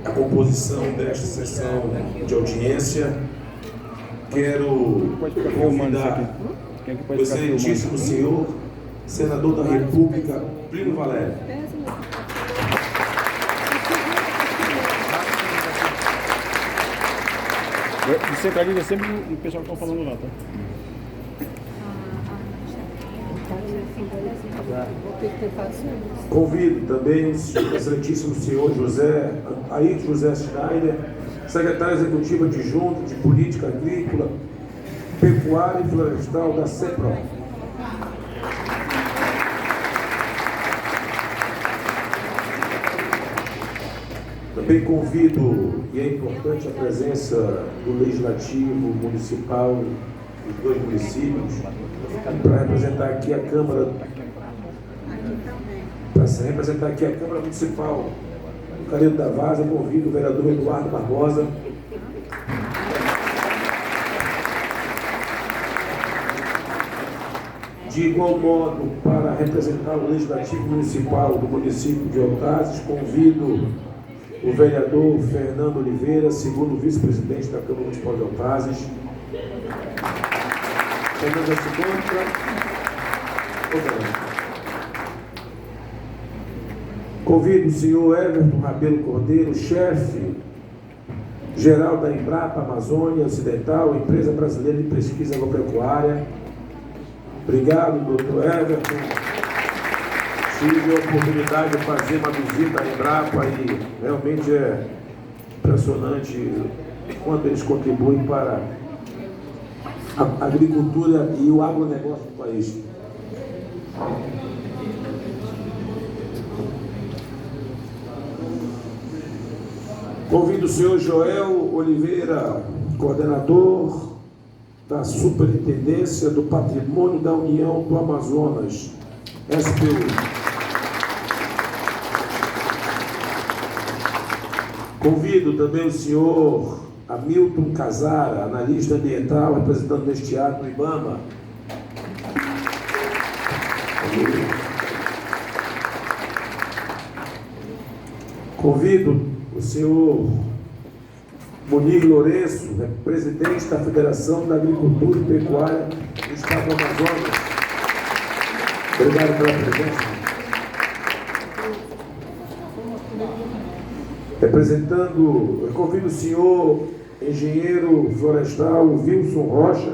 a composição desta sessão de audiência. Quero convidar o excelentíssimo senhor, senador da República, Plínio Valério. Centraliza sempre o pessoal que está falando lá, tá? Convido também o excelentíssimo senhor Ayrton José Schneider, secretário executivo adjunto de Política Agrícola, Pecuária e Florestal da CEPRO. Também convido, e é importante a presença do Legislativo Municipal dos dois municípios, para representar aqui a Câmara, Municipal do Caredo da Vaza. Convido o vereador Eduardo Barbosa. De igual modo, para representar o Legislativo Municipal do município de Altazes, convido o vereador Fernando Oliveira, segundo vice-presidente da Câmara Municipal de Altazes. Fernando já se encontra. Convido o senhor Everton Rabelo Cordeiro, chefe geral da Embrapa Amazônia Ocidental, empresa brasileira de pesquisa agropecuária. Obrigado, doutor Everton. Tive a oportunidade de fazer uma visita à Embrapa e realmente é impressionante quanto eles contribuem para a agricultura e o agronegócio do país. Convido o senhor Joel Oliveira, coordenador da Superintendência do Patrimônio da União do Amazonas, SPU. Convido também o senhor Hamilton Casara, analista ambiental, representando neste ato o IBAMA. Convido o senhor Munir Lourenço, presidente da Federação da Agricultura e Pecuária do Estado do Amazonas. Obrigado pela presença. Eu convido o senhor engenheiro florestal Wilson Rocha,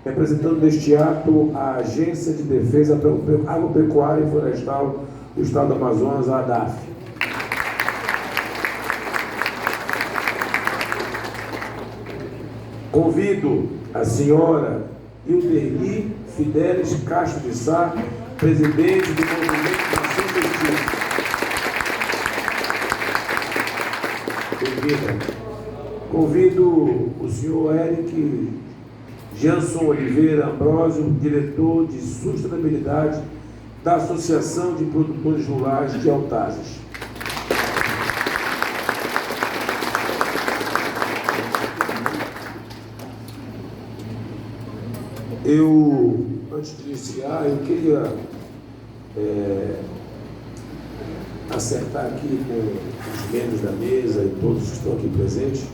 representando neste ato a Agência de Defesa Agropecuária e Florestal do Estado do Amazonas, a ADAF. Convido a senhora Hilderli Fidelis Castro de Sá, presidente do Movimento Nação Justiça. Convido o senhor Eric Janson Oliveira Ambrósio, diretor de sustentabilidade da Associação de Produtores Rurais de Altazes. Antes de iniciar, eu queria acertar aqui com os membros da mesa e todos que estão aqui presentes,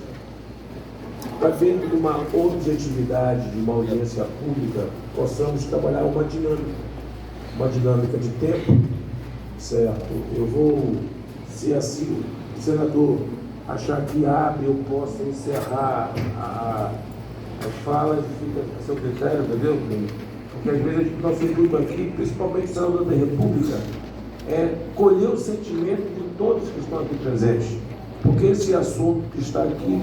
para ver que uma objetividade de uma audiência pública possamos trabalhar uma dinâmica de tempo, certo? Eu vou, se assim o senador achar que abre, eu posso encerrar as falas, fica a seu critério, entendeu? Porque às vezes o nosso grupo aqui, principalmente o senador da República, é colher o sentimento de todos que estão aqui presentes, porque esse assunto que está aqui,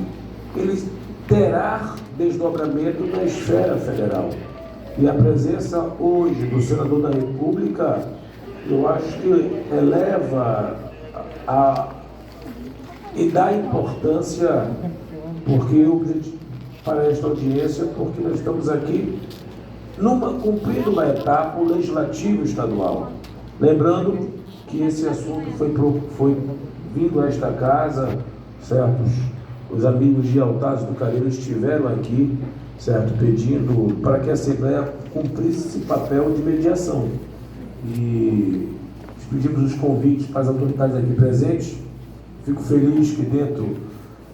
ele terá desdobramento na esfera federal. E a presença hoje do senador da República, eu acho que eleva e dá importância, para esta audiência, porque nós estamos aqui cumprindo uma etapa legislativa estadual. Lembrando que esse assunto foi vindo a esta casa, certo? Os amigos de Altazes do Careiro estiveram aqui, certo? Pedindo para que a Assembleia cumprisse esse papel de mediação. E pedimos os convites para as autoridades aqui presentes. Fico feliz que dentro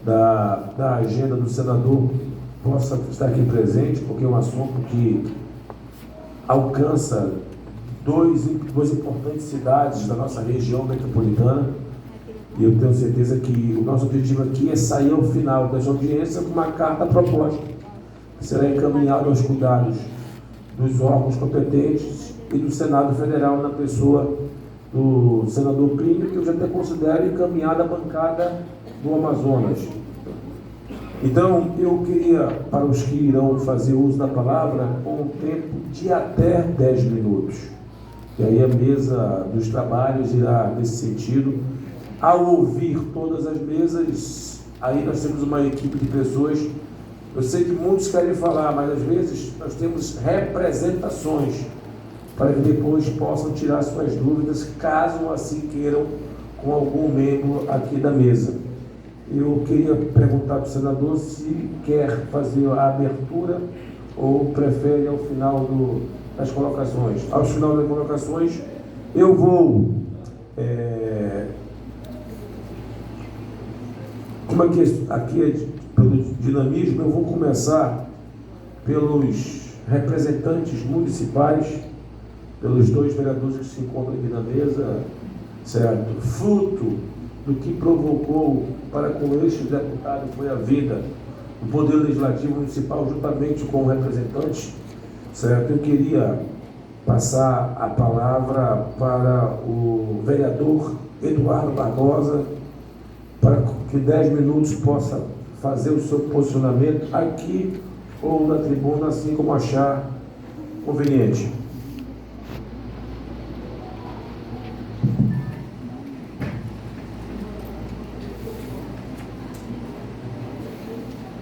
da agenda do senador possa estar aqui presente, porque é um assunto que alcança duas importantes cidades da nossa região metropolitana, e eu tenho certeza que o nosso objetivo aqui é sair ao final dessa audiência com uma carta proposta, que será encaminhada aos cuidados dos órgãos competentes e do Senado Federal, na pessoa do senador Plínio, que eu já até considero encaminhada à bancada do Amazonas. Então, eu queria, para os que irão fazer uso da palavra, com um tempo de até 10 minutos. E aí a mesa dos trabalhos irá nesse sentido. Ao ouvir todas as mesas, aí nós temos uma equipe de pessoas. Eu sei que muitos querem falar, mas às vezes nós temos representações para que depois possam tirar suas dúvidas, caso assim queiram, com algum membro aqui da mesa. Eu queria perguntar para o senador se quer fazer a abertura ou prefere ao final das colocações. Ao final das colocações, eu vou... Como aqui é pelo dinamismo, eu vou começar pelos representantes municipais, pelos dois vereadores que se encontram aqui na mesa, certo? Fruto do que provocou para com este deputado foi a vida do Poder Legislativo Municipal, juntamente com o representante, certo? Eu queria passar a palavra para o vereador Eduardo Barbosa, para que 10 minutos possa fazer o seu posicionamento aqui ou na tribuna, assim como achar conveniente.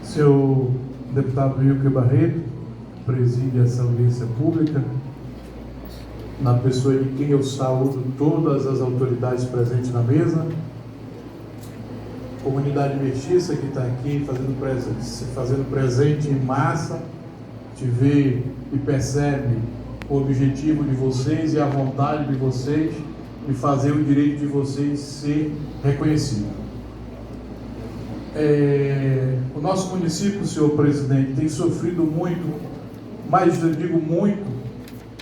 Senhor deputado Wilker Barreto, preside essa audiência pública, na pessoa de quem eu saúdo todas as autoridades presentes na mesa, comunidade mestiça que está aqui fazendo presente em massa, te vê e percebe o objetivo de vocês e a vontade de vocês de fazer o direito de vocês ser reconhecido. O nosso município, senhor presidente, tem sofrido muito, mas eu digo muito,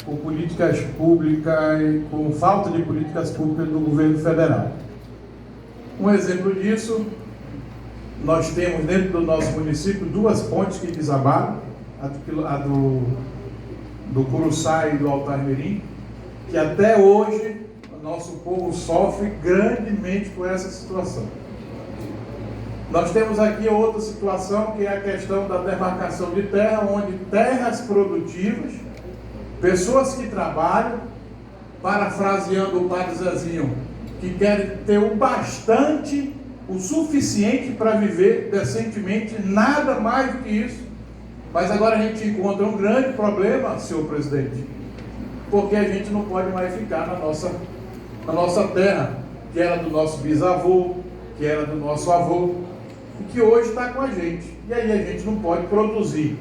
com políticas públicas, com falta de políticas públicas do governo federal. Um exemplo disso, nós temos dentro do nosso município duas pontes que desabaram, a do Curuçá e do Altar-Mirim, que até hoje o nosso povo sofre grandemente com essa situação. Nós temos aqui outra situação, que é a questão da demarcação de terra, onde terras produtivas, pessoas que trabalham, parafraseando o padre Zezinho, que querem ter o bastante, o suficiente para viver decentemente, nada mais do que isso. Mas agora a gente encontra um grande problema, senhor presidente, porque a gente não pode mais ficar na nossa terra, que era do nosso bisavô, que era do nosso avô, e que hoje está com a gente. E aí a gente não pode produzir.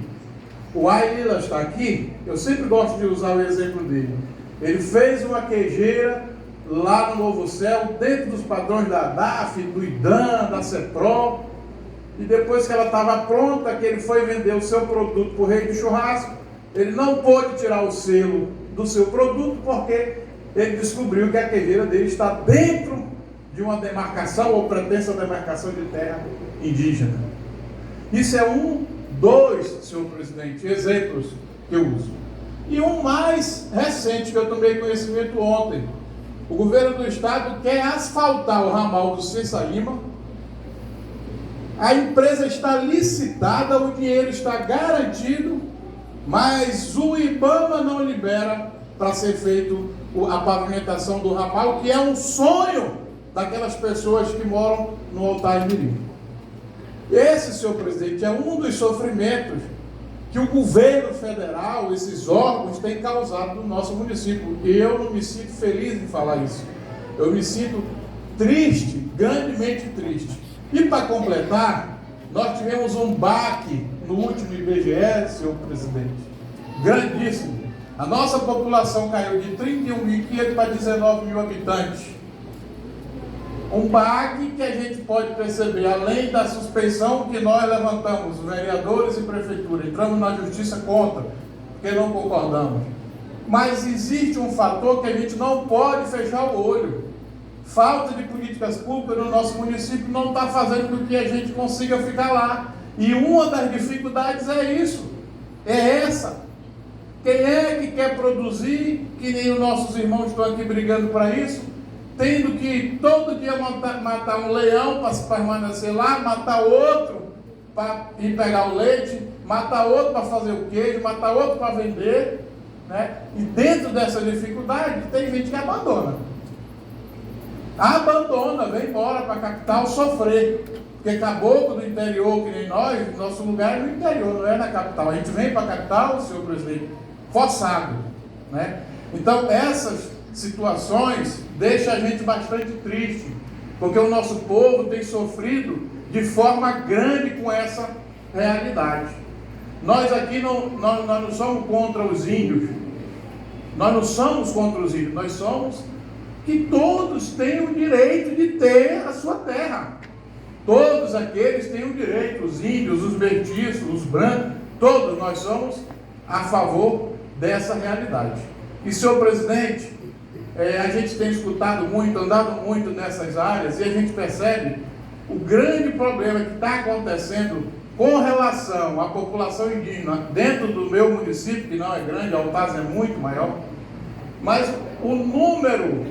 O Ailila está aqui, eu sempre gosto de usar o exemplo dele. Ele fez uma queijeira lá no Novo Céu, dentro dos padrões da DAF, do IDAM, da CEPRO, e depois que ela estava pronta, que ele foi vender o seu produto para o Rei do Churrasco, ele não pôde tirar o selo do seu produto, porque ele descobriu que a queijeira dele está dentro de uma demarcação ou pretensa demarcação de terra indígena. Isso é dois, senhor presidente, exemplos que eu uso. E um mais recente, que eu tomei conhecimento ontem. O governo do estado quer asfaltar o ramal do Cessa Lima. A empresa está licitada, o dinheiro está garantido, mas o IBAMA não libera para ser feito a pavimentação do ramal, que é um sonho daquelas pessoas que moram no Altar-Mirim. Esse, senhor presidente, é um dos sofrimentos que o governo federal, esses órgãos, têm causado no nosso município. E eu não me sinto feliz em falar isso. Eu me sinto triste, grandemente triste. E para completar, nós tivemos um baque no último IBGE, senhor presidente, grandíssimo. A nossa população caiu de 31.500 para 19.000 habitantes. Um baque que a gente pode perceber, além da suspeição que nós levantamos, vereadores e prefeitura, entramos na justiça contra, porque não concordamos. Mas existe um fator que a gente não pode fechar o olho. Falta de políticas públicas no nosso município não está fazendo com que a gente consiga ficar lá. E uma das dificuldades é isso, é essa. Quem é que quer produzir, que nem os nossos irmãos estão aqui brigando para isso, tendo que todo dia matar um leão para permanecer lá, matar outro para ir pegar o leite, matar outro para fazer o queijo, matar outro para vender, né? E dentro dessa dificuldade tem gente que abandona, vem embora para a capital sofrer, porque caboclo do interior, que nem nós, nosso lugar é no interior, não é na capital. A gente vem para a capital, senhor presidente, forçado, né? Então essas situações deixam a gente bastante triste, porque o nosso povo tem sofrido de forma grande com essa realidade. Nós aqui nós não somos contra os índios, nós não somos contra os índios, nós somos que todos têm o direito de ter a sua terra. Todos aqueles têm o direito, os índios, os mestiços, os brancos, todos nós somos a favor dessa realidade. E, senhor presidente, a gente tem escutado muito, andado muito nessas áreas, e a gente percebe o grande problema que está acontecendo com relação à população indígena dentro do meu município, que não é grande, Altaz é muito maior, mas o número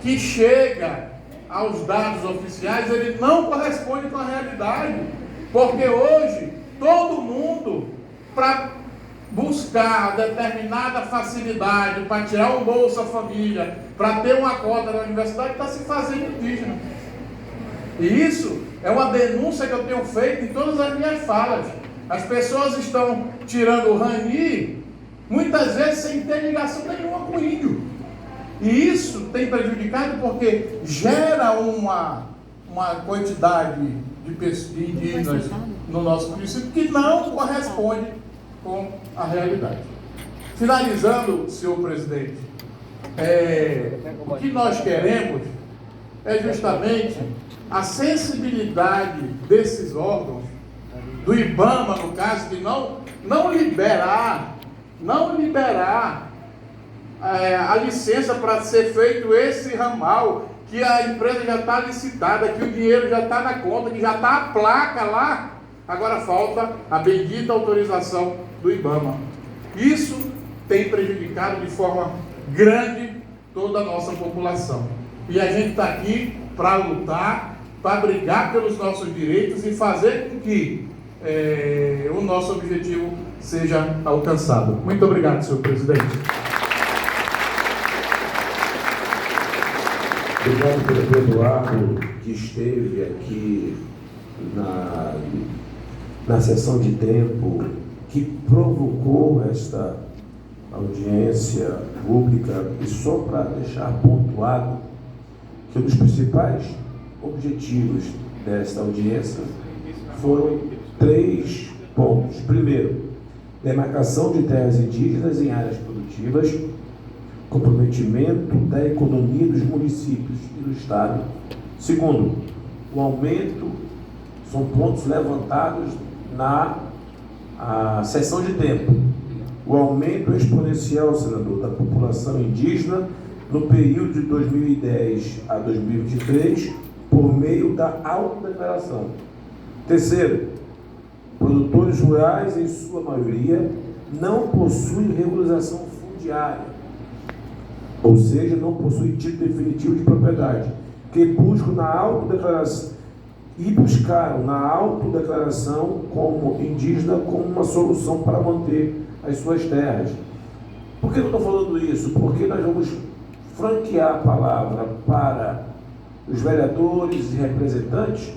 que chega aos dados oficiais, ele não corresponde com a realidade, porque hoje todo mundo, para buscar determinada facilidade, para tirar um Bolsa Família, para ter uma cota na universidade, está se fazendo indígena. E isso é uma denúncia que eu tenho feito em todas as minhas falas. As pessoas estão tirando o Rani, muitas vezes sem ter ligação nenhuma com o índio. E isso tem prejudicado porque gera uma quantidade de indígenas no nosso município que não corresponde com a realidade. Finalizando, senhor presidente, o que nós queremos é justamente a sensibilidade desses órgãos, do IBAMA, no caso, de não liberar a licença para ser feito esse ramal, que a empresa já está licitada, que o dinheiro já está na conta, que já está a placa lá, agora falta a bendita autorização do IBAMA. Isso tem prejudicado de forma grande toda a nossa população. E a gente está aqui para lutar, para brigar pelos nossos direitos e fazer com que o nosso objetivo seja alcançado. Muito obrigado, senhor presidente. Obrigado pelo Eduardo, que esteve aqui na sessão de tempo que provocou esta audiência pública, e só para deixar pontuado que um dos principais objetivos desta audiência foram 3 pontos. Primeiro, demarcação de terras indígenas em áreas produtivas, comprometimento da economia dos municípios e do Estado. Segundo, o aumento, são pontos levantados na sessão de tempo, o aumento exponencial, senador, da população indígena no período de 2010 a 2023, por meio da autodeclaração. Terceiro, produtores rurais, em sua maioria, não possuem regularização fundiária, ou seja, não possuem título definitivo de propriedade, que buscam na autodeclaração e buscaram na autodeclaração como indígena como uma solução para manter as suas terras. Por que eu estou falando isso? Porque nós vamos franquear a palavra para os vereadores e representantes,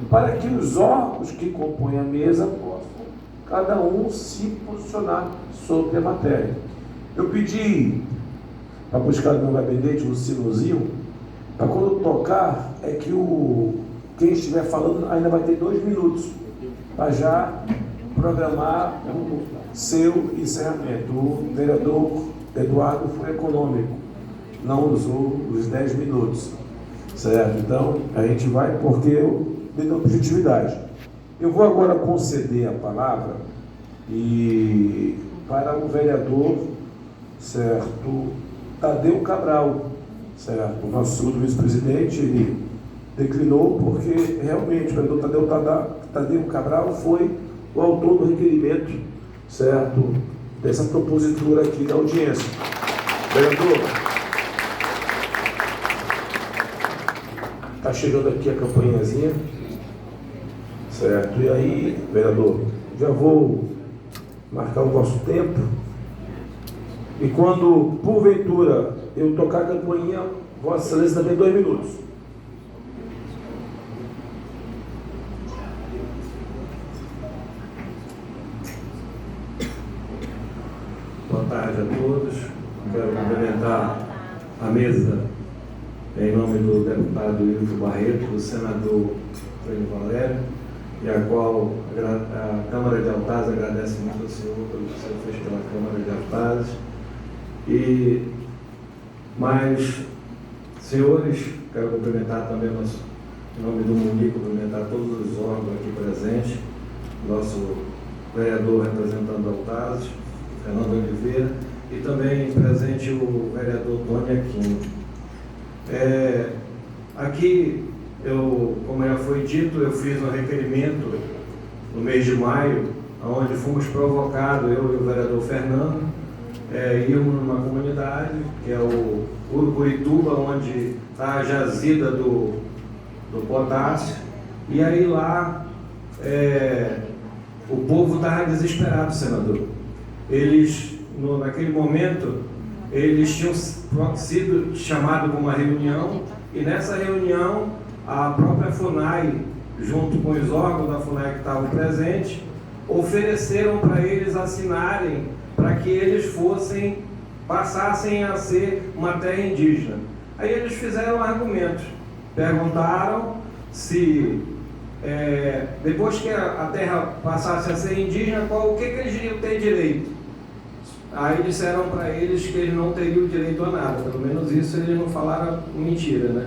para que os órgãos que compõem a mesa possam, cada um, se posicionar sobre a matéria. Eu pedi para buscar no meu gabinete um sinuzinho, para quando tocar, é que quem estiver falando ainda vai ter 2 minutos, para já programar o seu encerramento. O vereador Eduardo foi econômico, não usou os 10 minutos, certo? Então, a gente vai porque eu dei objetividade. Eu vou agora conceder a palavra para o vereador, certo, Tadeu Cabral, certo? O nosso segundo vice-presidente, ele declinou porque realmente o vereador Tadeu Cabral foi o autor do requerimento, certo, dessa propositura aqui da audiência. Vereador, está chegando aqui a campanhazinha, certo? E aí, vereador, já vou marcar o nosso tempo. E quando, porventura, eu tocar a campainha, Vossa Excelência tem 2 minutos. Boa tarde a todos. Quero cumprimentar a mesa em nome do deputado Hilton Barreto, do senador Freire Valério, e a qual a Câmara de Altazes agradece muito ao senhor pelo que o senhor fez pela Câmara de Altazes. Mas, senhores, quero cumprimentar também em nome do MUNI, cumprimentar todos os órgãos aqui presentes, nosso vereador representando Altazes, Fernando Oliveira, e também presente o vereador Tony Aquino. Aqui, como já foi dito, eu fiz um requerimento no mês de maio, onde fomos provocados, eu e o vereador Fernando, íamos numa comunidade, que é o Urucurituba, onde está a jazida do potássio, e aí lá o povo estava desesperado, senador. Eles, naquele momento, eles tinham sido chamados para uma reunião, e nessa reunião a própria FUNAI, junto com os órgãos da FUNAI que estavam presentes, ofereceram para eles assinarem para que eles passassem a ser uma terra indígena. Aí eles fizeram argumentos, perguntaram se depois que a terra passasse a ser indígena, o que eles iriam ter direito. Aí disseram para eles que eles não teriam direito a nada, pelo menos isso eles não falaram mentira, né?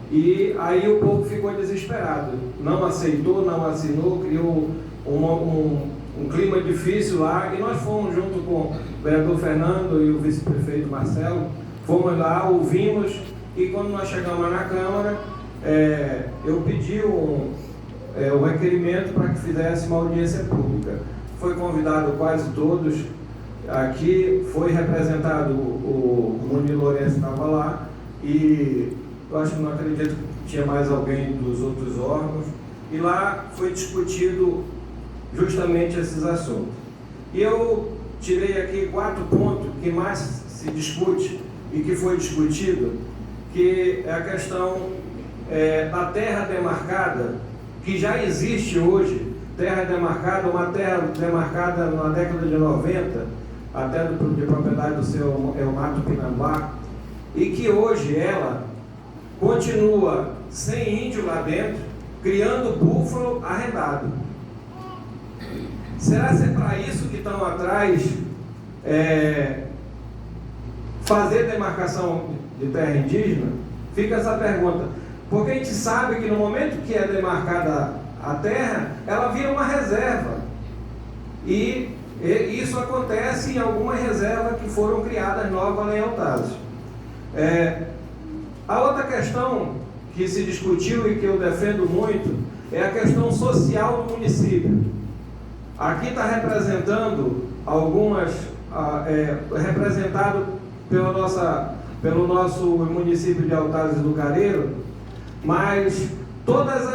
E aí o povo ficou desesperado, não aceitou, não assinou, criou um clima difícil lá, e nós fomos junto com o vereador Fernando e o vice-prefeito Marcelo, fomos lá, ouvimos, e quando nós chegamos na Câmara, eu pedi o requerimento para que fizesse uma audiência pública. Foi convidado quase todos. Aqui foi representado o Muni Lourenço, estava lá, e eu acho que não acredito que tinha mais alguém dos outros órgãos, e lá foi discutido justamente esses assuntos. E eu tirei aqui 4 pontos que mais se discute e que foi discutido, que é a questão da terra demarcada, que já existe hoje, terra demarcada, uma terra demarcada na década de 90, até de propriedade do seu Elmato Pinambá, e que hoje ela continua sem índio lá dentro, criando búfalo arrendado. Será que é para isso que estão atrás fazer demarcação de terra indígena? Fica essa pergunta. Porque a gente sabe que no momento que é demarcada a terra, ela vira uma reserva. E isso acontece em algumas reservas que foram criadas novas lá em Altazes. A outra questão que se discutiu e que eu defendo muito é a questão social do município. Aqui está representando representado pelo nosso município de Altazes do Careiro, mas todas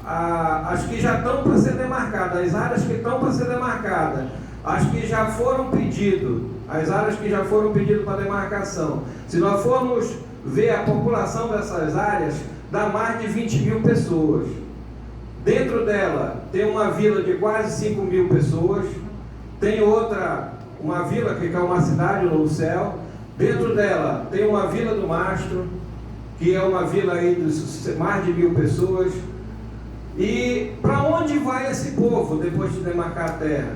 as que já estão para ser demarcadas, as áreas que estão para ser demarcadas, as que já foram pedidas, as áreas que já foram pedidas para demarcação, se nós formos ver a população dessas áreas, dá mais de 20 mil pessoas. Dentro dela tem uma vila de quase 5 mil pessoas, tem outra, uma vila que é uma cidade, o Novo Céu. Dentro dela tem uma vila do Mastro, que é uma vila aí de mais de 1.000 pessoas. E para onde vai esse povo depois de demarcar a terra?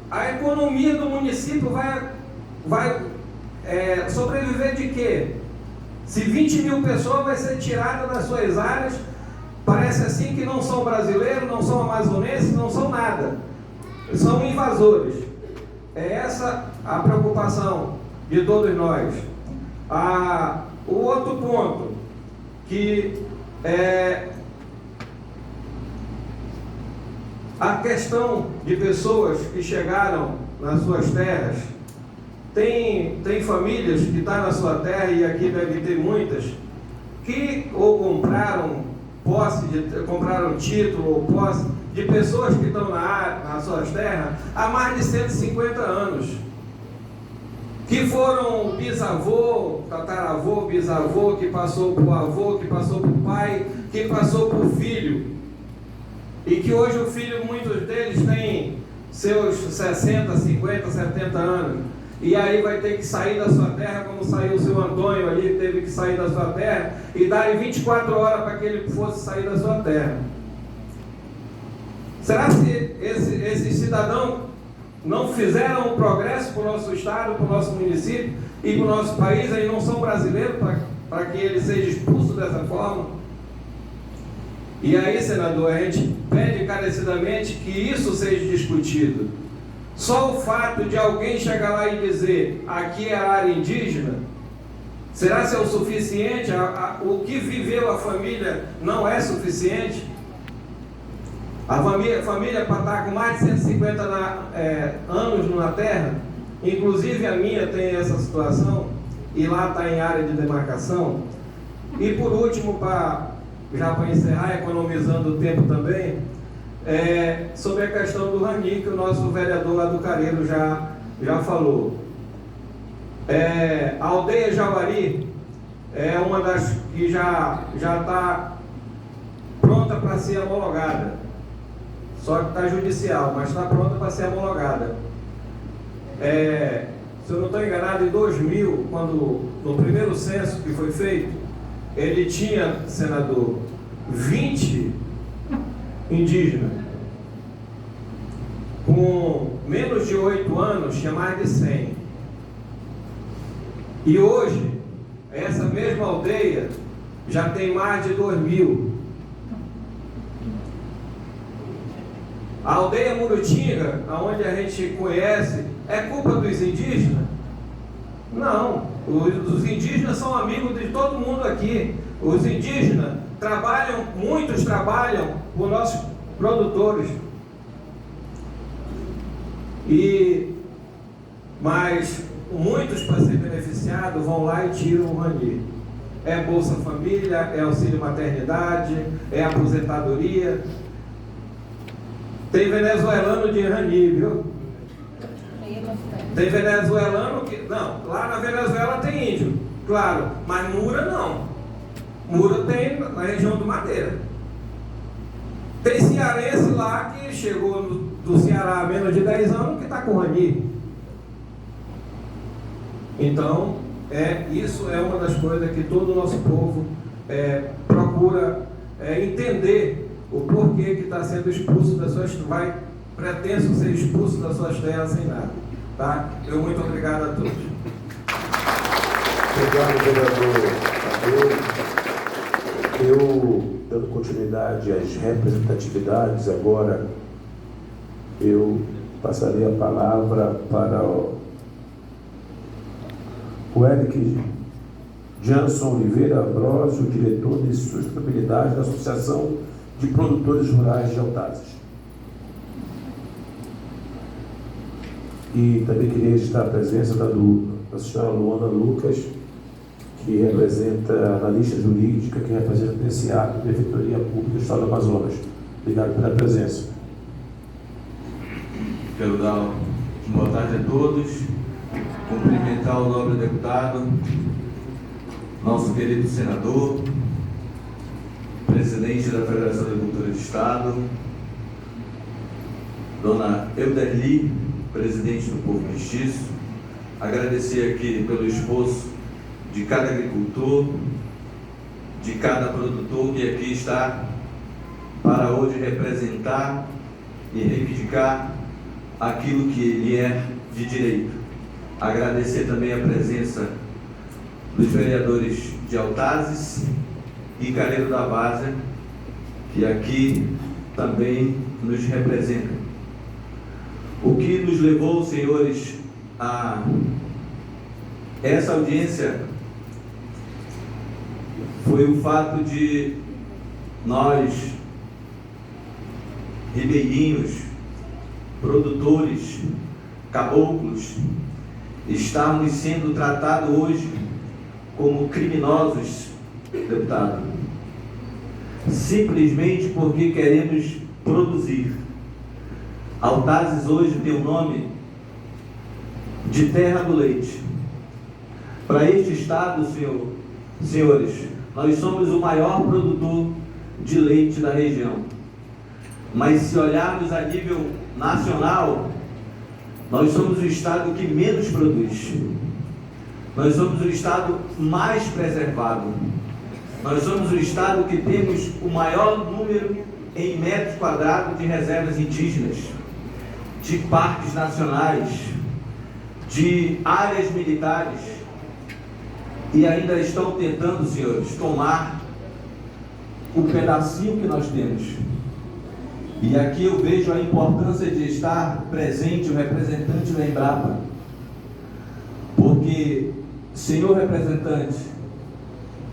A economia do município vai sobreviver de quê? Se 20 mil pessoas vai ser tirada das suas áreas, parece assim que não são brasileiros, não são amazonenses, não são nada. São invasores. É essa a preocupação de todos nós. O outro ponto, que é a questão de pessoas que chegaram nas suas terras. Tem famílias que estão na sua terra, e aqui deve ter muitas, que ou compraram compraram título ou posse de pessoas que estão nas suas terras há mais de 150 anos. Que foram bisavô, tataravô, bisavô, que passou por avô, que passou por pai, que passou por filho. E que hoje o filho, muitos deles têm seus 60, 50, 70 anos. E aí vai ter que sair da sua terra, como saiu o seu Antônio ali, teve que sair da sua terra, e darem 24 horas para que ele fosse sair da sua terra. Será que esses cidadãos não fizeram um progresso para o nosso estado, para o nosso município e para o nosso país, e não são brasileiros para que ele seja expulso dessa forma? E aí, senador, a gente pede encarecidamente que isso seja discutido. Só o fato de alguém chegar lá e dizer aqui é a área indígena, será que é o suficiente? O que viveu a família não é suficiente? A família para estar com mais de 150 anos na terra, inclusive a minha tem essa situação, e lá está em área de demarcação. E por último, já para encerrar, economizando o tempo também, sobre a questão do Rani, que o nosso vereador lá do Careiro já falou. A aldeia Jauari é uma das que já está pronta para ser homologada, só que está judicial, mas está pronta para ser homologada. Se eu não estou enganado, em 2000, no primeiro censo que foi feito, ele tinha, senador, 20 indígenas. Com menos de 8 anos, tinha mais de 100. E hoje, essa mesma aldeia já tem mais de 2.000. A aldeia Murutinga, onde a gente conhece, é culpa dos indígenas? Não, os indígenas são amigos de todo mundo aqui. Os indígenas muitos trabalham por nossos produtores. Mas muitos, para ser beneficiados, vão lá e tiram o Rani. É Bolsa Família, é auxílio maternidade, é aposentadoria. Tem venezuelano de Rani, viu? Tem venezuelano que... Não, lá na Venezuela tem índio, claro, mas Mura não. Mura tem na região do Madeira. Tem cearense lá que chegou do Ceará há menos de 10 anos que está com Rani. Então, isso é uma das coisas que todo o nosso povo procura entender o porquê que está sendo expulso das suas... pretenso ser expulso das suas terras sem nada. Tá? Muito obrigado a todos. Obrigado, vereador Tadeu. Eu, dando continuidade às representatividades, agora eu passarei a palavra para o Eric Janson Oliveira Ambrosio, diretor de sustentabilidade da Associação de Produtores Rurais de Altazes. E também queria registrar a presença da senhora Luana Lucas, que representa a analista jurídica, que representa a PCA, Prefeitura Pública do Estado do Amazonas. Obrigado pela presença. Quero dar boa tarde a todos, cumprimentar o nobre deputado, nosso querido senador, presidente da Federação de Agricultura do Estado, dona Euderli, presidente do Povo Mestiço, agradecer aqui pelo esforço de cada agricultor, de cada produtor que aqui está para hoje representar e reivindicar aquilo que lhe é de direito. Agradecer também a presença dos vereadores de Altazes e Careiro da Várzea, que aqui também nos representam. O que nos levou, senhores, a essa audiência foi o fato de nós, ribeirinhos, produtores, caboclos, estarmos sendo tratados hoje como criminosos, deputado, simplesmente porque queremos produzir. Altazes hoje tem o nome de terra do leite. Para este estado, senhores, nós somos o maior produtor de leite da região. Mas se olharmos a nível nacional, nós somos o estado que menos produz. Nós somos o estado mais preservado. Nós somos o estado que temos o maior número em metros quadrados de reservas indígenas, de parques nacionais, de áreas militares, e ainda estão tentando, senhores, tomar o pedacinho que nós temos. E aqui eu vejo a importância de estar presente o representante da Embrapa, porque, senhor representante,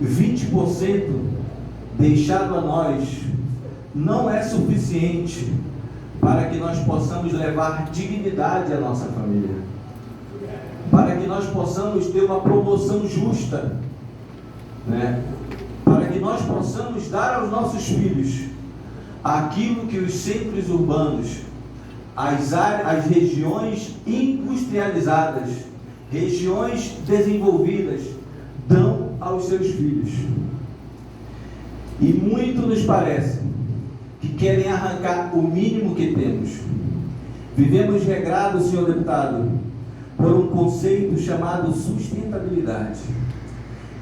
20% deixado a nós não é suficiente para que nós possamos levar dignidade à nossa família, para que nós possamos ter uma promoção justa, né? Para que nós possamos dar aos nossos filhos aquilo que os centros urbanos, as regiões industrializadas, regiões desenvolvidas dão aos seus filhos. E muito nos parece que querem arrancar o mínimo que temos. Vivemos regrados, senhor deputado, por um conceito chamado sustentabilidade,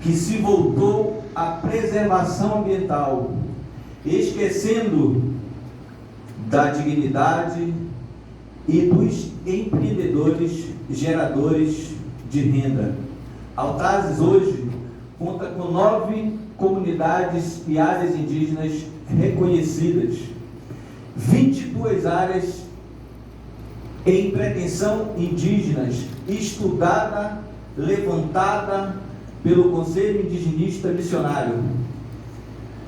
que se voltou à preservação ambiental, esquecendo da dignidade e dos empreendedores geradores de renda. Altazes hoje conta com 9 comunidades e áreas indígenas reconhecidas, 22 áreas em pretensão indígenas, estudada, levantada pelo Conselho Indigenista Missionário,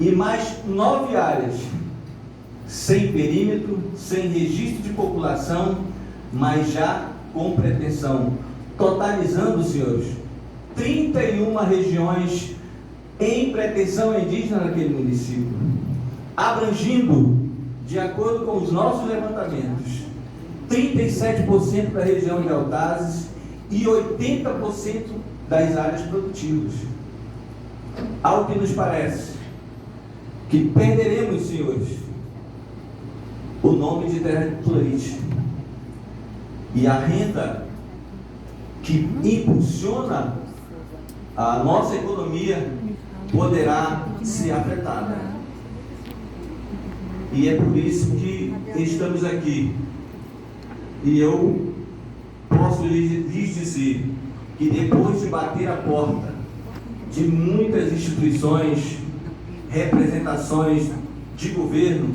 e mais 9 áreas sem perímetro, sem registro de população, mas já com pretensão, totalizando, senhores, 31 regiões em pretensão indígena naquele município, abrangindo, de acordo com os nossos levantamentos, 37% da região de Altazes e 80% das áreas produtivas. Ao que nos parece que perderemos, senhores, o nome de terra de leite, e a renda que impulsiona a nossa economia poderá ser afetada. E é por isso que estamos aqui. E eu posso lhes dizer que depois de bater a porta de muitas instituições, representações de governo,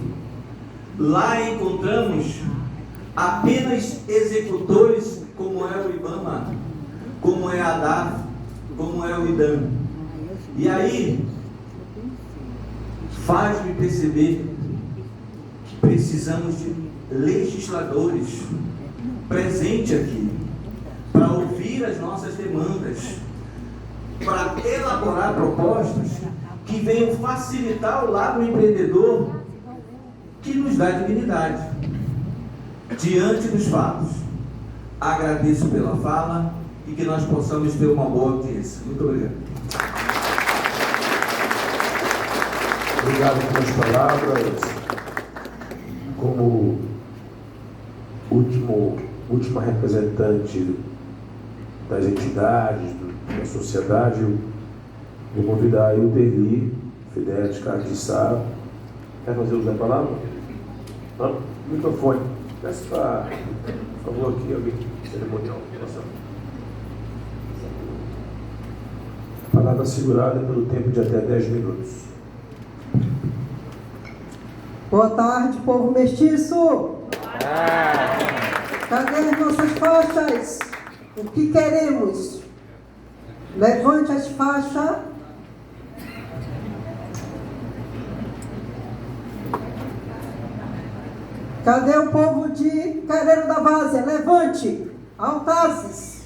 lá encontramos apenas executores, como é o IBAMA, como é a DAF, como é o IDAM. E aí faz-me perceber que precisamos de legisladores presentes aqui para ouvir as nossas demandas, para elaborar propostas que venham facilitar o lado empreendedor, que nos dá dignidade diante dos fatos. Agradeço pela fala e que nós possamos ter uma boa audiência. Muito obrigado. Obrigado pelas palavras. Como última representante das entidades, da sociedade, eu vou convidar a Ilderli Fidel de Cardiçá Quer fazer uso da palavra? Não? Microfone. Peço para, por favor, aqui, alguém cerimonial. Palavra segurada pelo tempo de até 10 minutos. Boa tarde, povo mestiço! Cadê as nossas faixas? O que queremos? Levante as faixas. Cadê o povo de Careiro da Várzea? Levante! Altazes!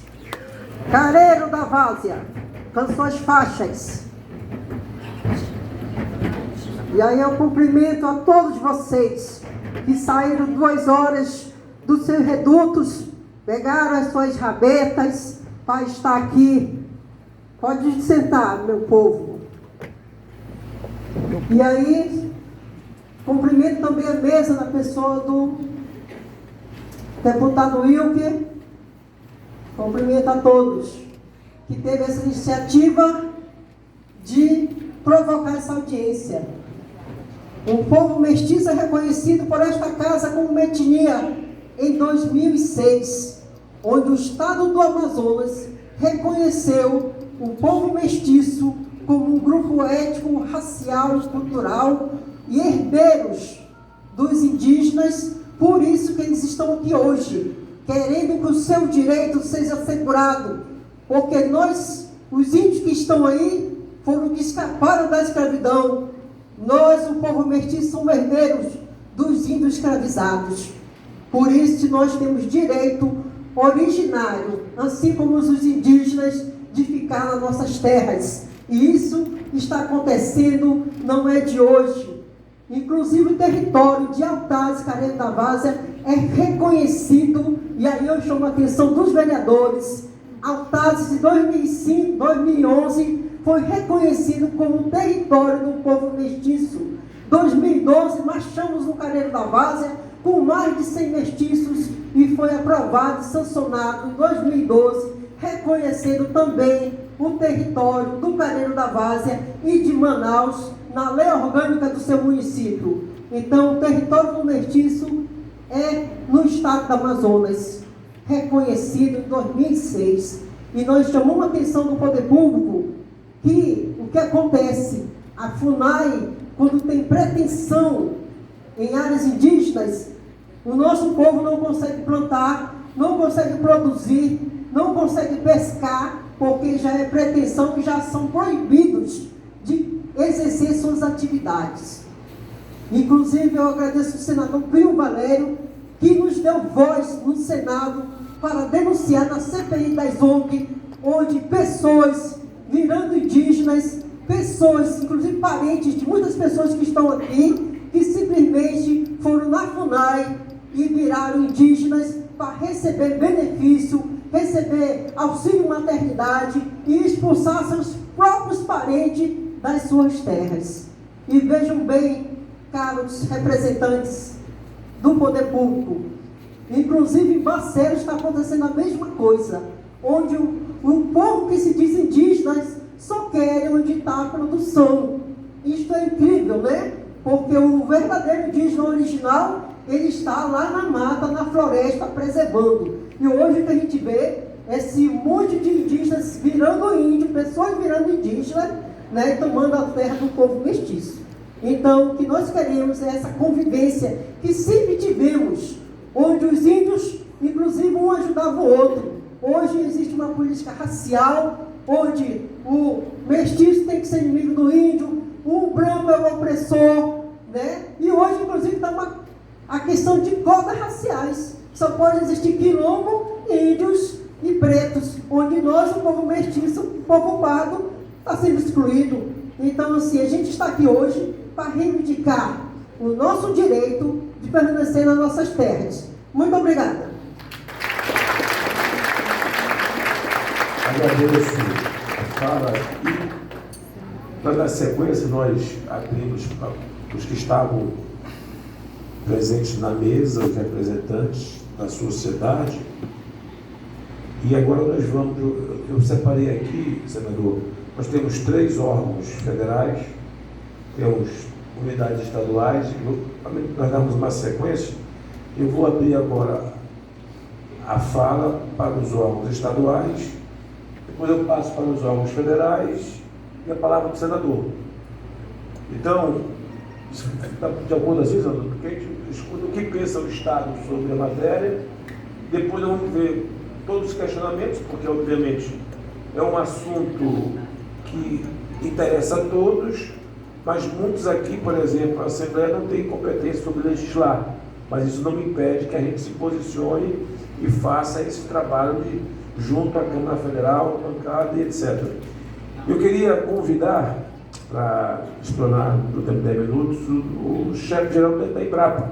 Careiro da Várzea, com suas faixas. E aí eu cumprimento a todos vocês que saíram 2 horas dos seus redutos, pegaram as suas rabetas para estar aqui. Pode sentar, meu povo. E aí, cumprimento também a mesa da pessoa do deputado Wilker. Cumprimento a todos que teve essa iniciativa de provocar essa audiência. O povo mestiço é reconhecido por esta casa como uma etnia em 2006, onde o Estado do Amazonas reconheceu o povo mestiço como um grupo étnico, racial, cultural e herdeiros dos indígenas. Por isso que eles estão aqui hoje, querendo que o seu direito seja assegurado, porque nós, os índios que estão aí, foram que escaparam da escravidão. Nós, o povo mestiço, somos herdeiros dos índios escravizados. Por isso, nós temos direito originário, assim como os indígenas, de ficar nas nossas terras. E isso está acontecendo, não é de hoje. Inclusive, o território de Altazes, Careiro da Várzea, é reconhecido, e aí eu chamo a atenção dos vereadores. Altazes, de 2005, 2011, foi reconhecido como território do povo mestiço. 2012, marchamos no Careiro da Várzea com mais de 100 mestiços e foi aprovado e sancionado em 2012, reconhecendo também o território do Careiro da Várzea e de Manaus na lei orgânica do seu município. Então, o território do mestiço é no estado do Amazonas, reconhecido em 2006. E nós chamamos a atenção do poder público que o que acontece, a FUNAI, quando tem pretensão em áreas indígenas, o nosso povo não consegue plantar, não consegue produzir, não consegue pescar, porque já é pretensão e já são proibidos de exercer suas atividades. Inclusive, eu agradeço ao senador Plínio Valério, que nos deu voz no Senado para denunciar na CPI das ONG, onde pessoas virando indígenas, pessoas, inclusive parentes de muitas pessoas que estão aqui, que simplesmente foram na FUNAI e viraram indígenas para receber benefício, receber auxílio maternidade e expulsar seus próprios parentes das suas terras. E vejam bem, caros representantes do poder público, inclusive em Barcelos está acontecendo a mesma coisa, onde o povo que se diz indígenas só querem onde está a produção. Isto é incrível, né? Porque o verdadeiro indígena original, ele está lá na mata, na floresta, preservando. E hoje o que a gente vê é esse monte de indígenas virando índio, pessoas virando indígenas, né? E tomando a terra do povo mestiço. Então, o que nós queremos é essa convivência que sempre tivemos, onde os índios, inclusive, um ajudava o outro. Hoje existe uma política racial, onde o mestiço tem que ser inimigo do índio, o branco é o opressor, né? E hoje, inclusive, está a questão de cotas raciais. Só pode existir quilombo, índios e pretos, onde nós, o povo mestiço, o povo pardo, está sendo excluído. Então, assim, a gente está aqui hoje para reivindicar o nosso direito de permanecer nas nossas terras. Muito obrigada. Agradeço a fala e, para dar sequência, nós abrimos para os que estavam presentes na mesa, os representantes da sociedade. E agora nós vamos, eu separei aqui, senador, nós temos 3 órgãos federais, temos unidades estaduais. Nós damos uma sequência. Eu vou abrir agora a fala para os órgãos estaduais, depois eu passo para os órgãos federais e a palavra do senador. Então, de acordo assim, senador, porque a gente escuta o que pensa o Estado sobre a matéria, depois vamos ver todos os questionamentos, porque obviamente é um assunto que interessa a todos, mas muitos aqui, por exemplo, a Assembleia não tem competência sobre legislar, mas isso não impede que a gente se posicione e faça esse trabalho junto à Câmara Federal, bancada e etc. Eu queria convidar, para explanar no tempo de 10 minutos, o chefe-geral da Embrapa,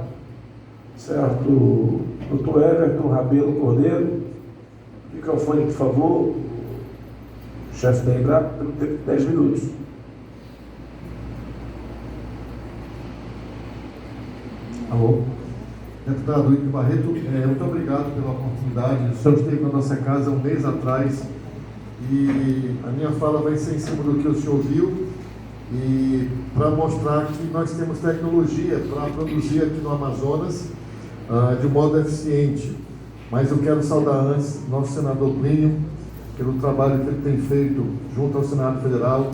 certo? Dr. Everton Rabelo Cordeiro. Microfone, por favor. Chefe da Embrapa, pelo tempo de 10 minutos. Alô? Deputado Ike Barreto, muito obrigado pela oportunidade. O senhor esteve na nossa casa um mês atrás e a minha fala vai ser em cima do que o senhor viu e para mostrar que nós temos tecnologia para produzir aqui no Amazonas de modo eficiente. Mas eu quero saudar antes nosso senador Plínio, pelo trabalho que ele tem feito junto ao Senado Federal,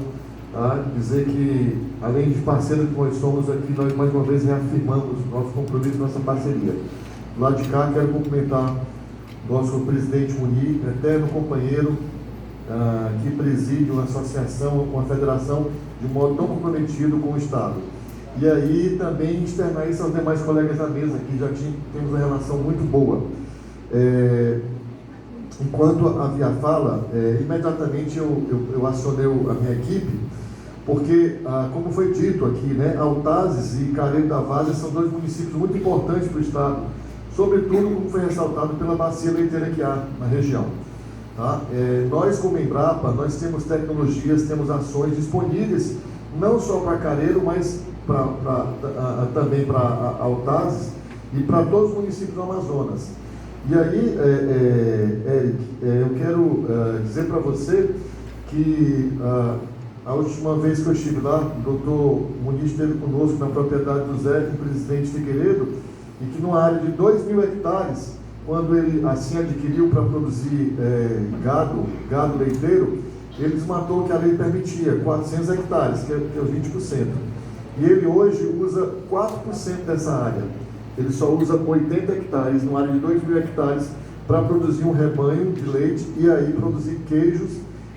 dizer que, além de parceiro que nós somos aqui, nós mais uma vez reafirmamos nosso compromisso, nossa parceria. Do lado de cá, quero cumprimentar nosso presidente Munir, eterno companheiro, que preside uma associação, uma federação, de modo tão comprometido com o Estado. E aí também externar isso aos demais colegas da mesa, que já temos uma relação muito boa. Enquanto havia fala, imediatamente eu acionei a minha equipe, porque, como foi dito aqui, né, Altazes e Careiro da Várzea são dois municípios muito importantes para o Estado, sobretudo, como foi ressaltado, pela bacia leiteira que há na região. Tá? Nós, como Embrapa, nós temos tecnologias, temos ações disponíveis, não só para Careiro, mas também para Altazes e para todos os municípios do Amazonas. E aí, eu quero dizer para você que a última vez que eu estive lá, o doutor Muniz esteve conosco na propriedade do Zé, com o presidente Figueiredo, e que numa área de 2.000 hectares, quando ele assim adquiriu para produzir gado leiteiro, ele desmatou o que a lei permitia, 400 hectares, que é os 20%. E ele hoje usa 4% dessa área. Ele só usa 80 hectares, numa área de 2.000 hectares, para produzir um rebanho de leite e aí produzir queijos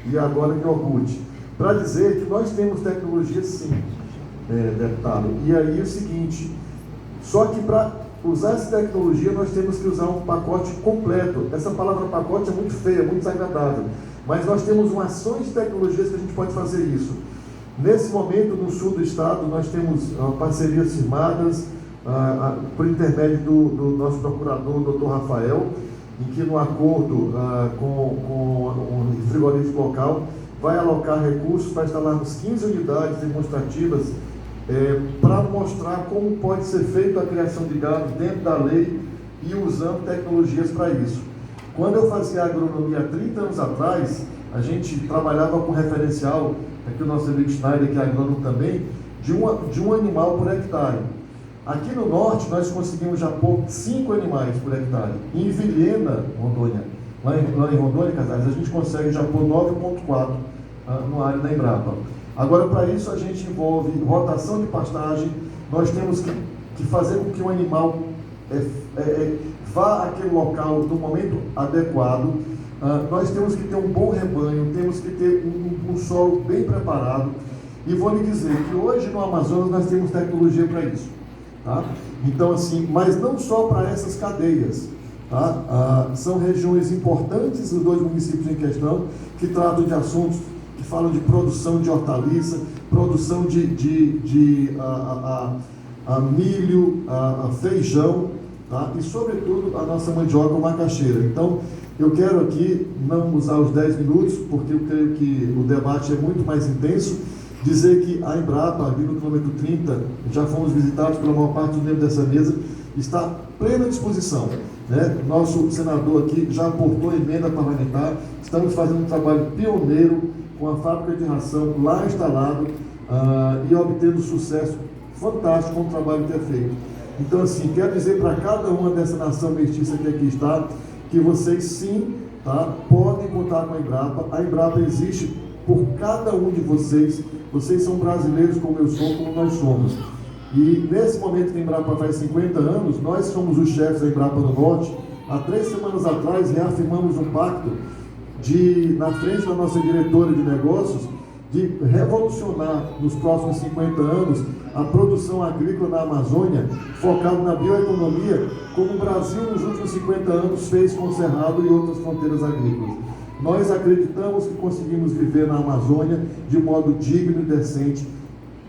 e agora iogurte. Para dizer que nós temos tecnologia sim, deputado. E aí o seguinte, só que para usar essa tecnologia nós temos que usar um pacote completo. Essa palavra pacote é muito feia, muito desagradável, mas nós temos uma ação de tecnologias que a gente pode fazer isso. Nesse momento, no sul do estado, nós temos parcerias firmadas, por intermédio do nosso procurador, Dr. Rafael, em que no acordo com o frigorífico local vai alocar recursos para instalarmos 15 unidades demonstrativas para mostrar como pode ser feita a criação de gado dentro da lei e usando tecnologias para isso. Quando eu fazia agronomia há 30 anos atrás, a gente trabalhava com referencial, aqui o nosso Elidio Schneider, que é agrônomo também, de um animal por hectare. Aqui no norte, nós conseguimos já pôr 5 animais por hectare. Em Vilhena, Rondônia, lá em Rondônia, Casares, a gente consegue já pôr 9,4 no área da Embrapa. Agora, para isso, a gente envolve rotação de pastagem, nós temos que fazer com que o animal vá àquele local no momento adequado, nós temos que ter um bom rebanho, temos que ter um solo bem preparado, e vou lhe dizer que hoje no Amazonas nós temos tecnologia para isso. Tá? Então, assim, mas não só para essas cadeias. Tá? São regiões importantes, os dois municípios em questão, que tratam de assuntos que falam de produção de hortaliça, produção de milho, feijão, tá? E, sobretudo, a nossa mandioca macaxeira. Então, eu quero aqui não usar os 10 minutos, porque eu creio que o debate é muito mais intenso, dizer que a Embrapa, ali no quilômetro 30, já fomos visitados pela maior parte dos membros dessa mesa, está à plena disposição. Né? Nosso senador aqui já aportou emenda parlamentar, estamos fazendo um trabalho pioneiro com a fábrica de ração lá instalado e obtendo sucesso fantástico com o trabalho que é feito. Então, assim, quero dizer para cada uma dessa nação mestiça que aqui está, que vocês sim, tá, podem contar com a Embrapa. A Embrapa existe por cada um de vocês. Vocês são brasileiros como eu sou, como nós somos. E nesse momento que a Embrapa faz 50 anos, nós somos os chefes da Embrapa do Norte. Há 3 semanas atrás, reafirmamos um pacto na frente da nossa diretora de negócios, de revolucionar nos próximos 50 anos a produção agrícola na Amazônia, focado na bioeconomia, como o Brasil nos últimos 50 anos fez com o Cerrado e outras fronteiras agrícolas. Nós acreditamos que conseguimos viver na Amazônia de modo digno e decente,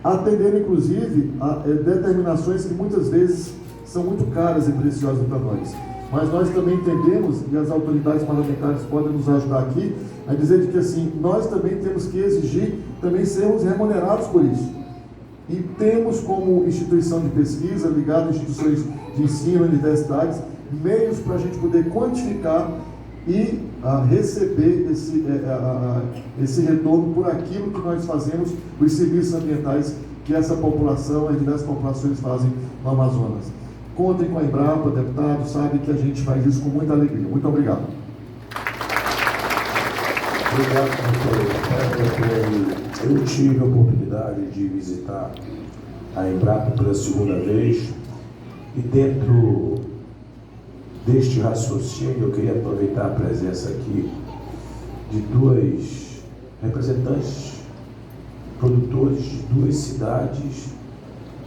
atendendo inclusive a determinações que muitas vezes são muito caras e preciosas para nós. Mas nós também entendemos, e as autoridades parlamentares podem nos ajudar aqui, a dizer de que assim, nós também temos que exigir também sermos remunerados por isso. E temos como instituição de pesquisa, ligada a instituições de ensino, universidades, meios para a gente poder quantificar e receber esse retorno por aquilo que nós fazemos, os serviços ambientais que essa população, as diversas populações fazem no Amazonas. Contem com a Embrapa, deputado, sabe que a gente faz isso com muita alegria. Muito obrigado. Obrigado, doutor. Eu tive a oportunidade de visitar a Embrapa pela segunda vez e dentro deste raciocínio eu queria aproveitar a presença aqui de 2 representantes produtores de 2 cidades,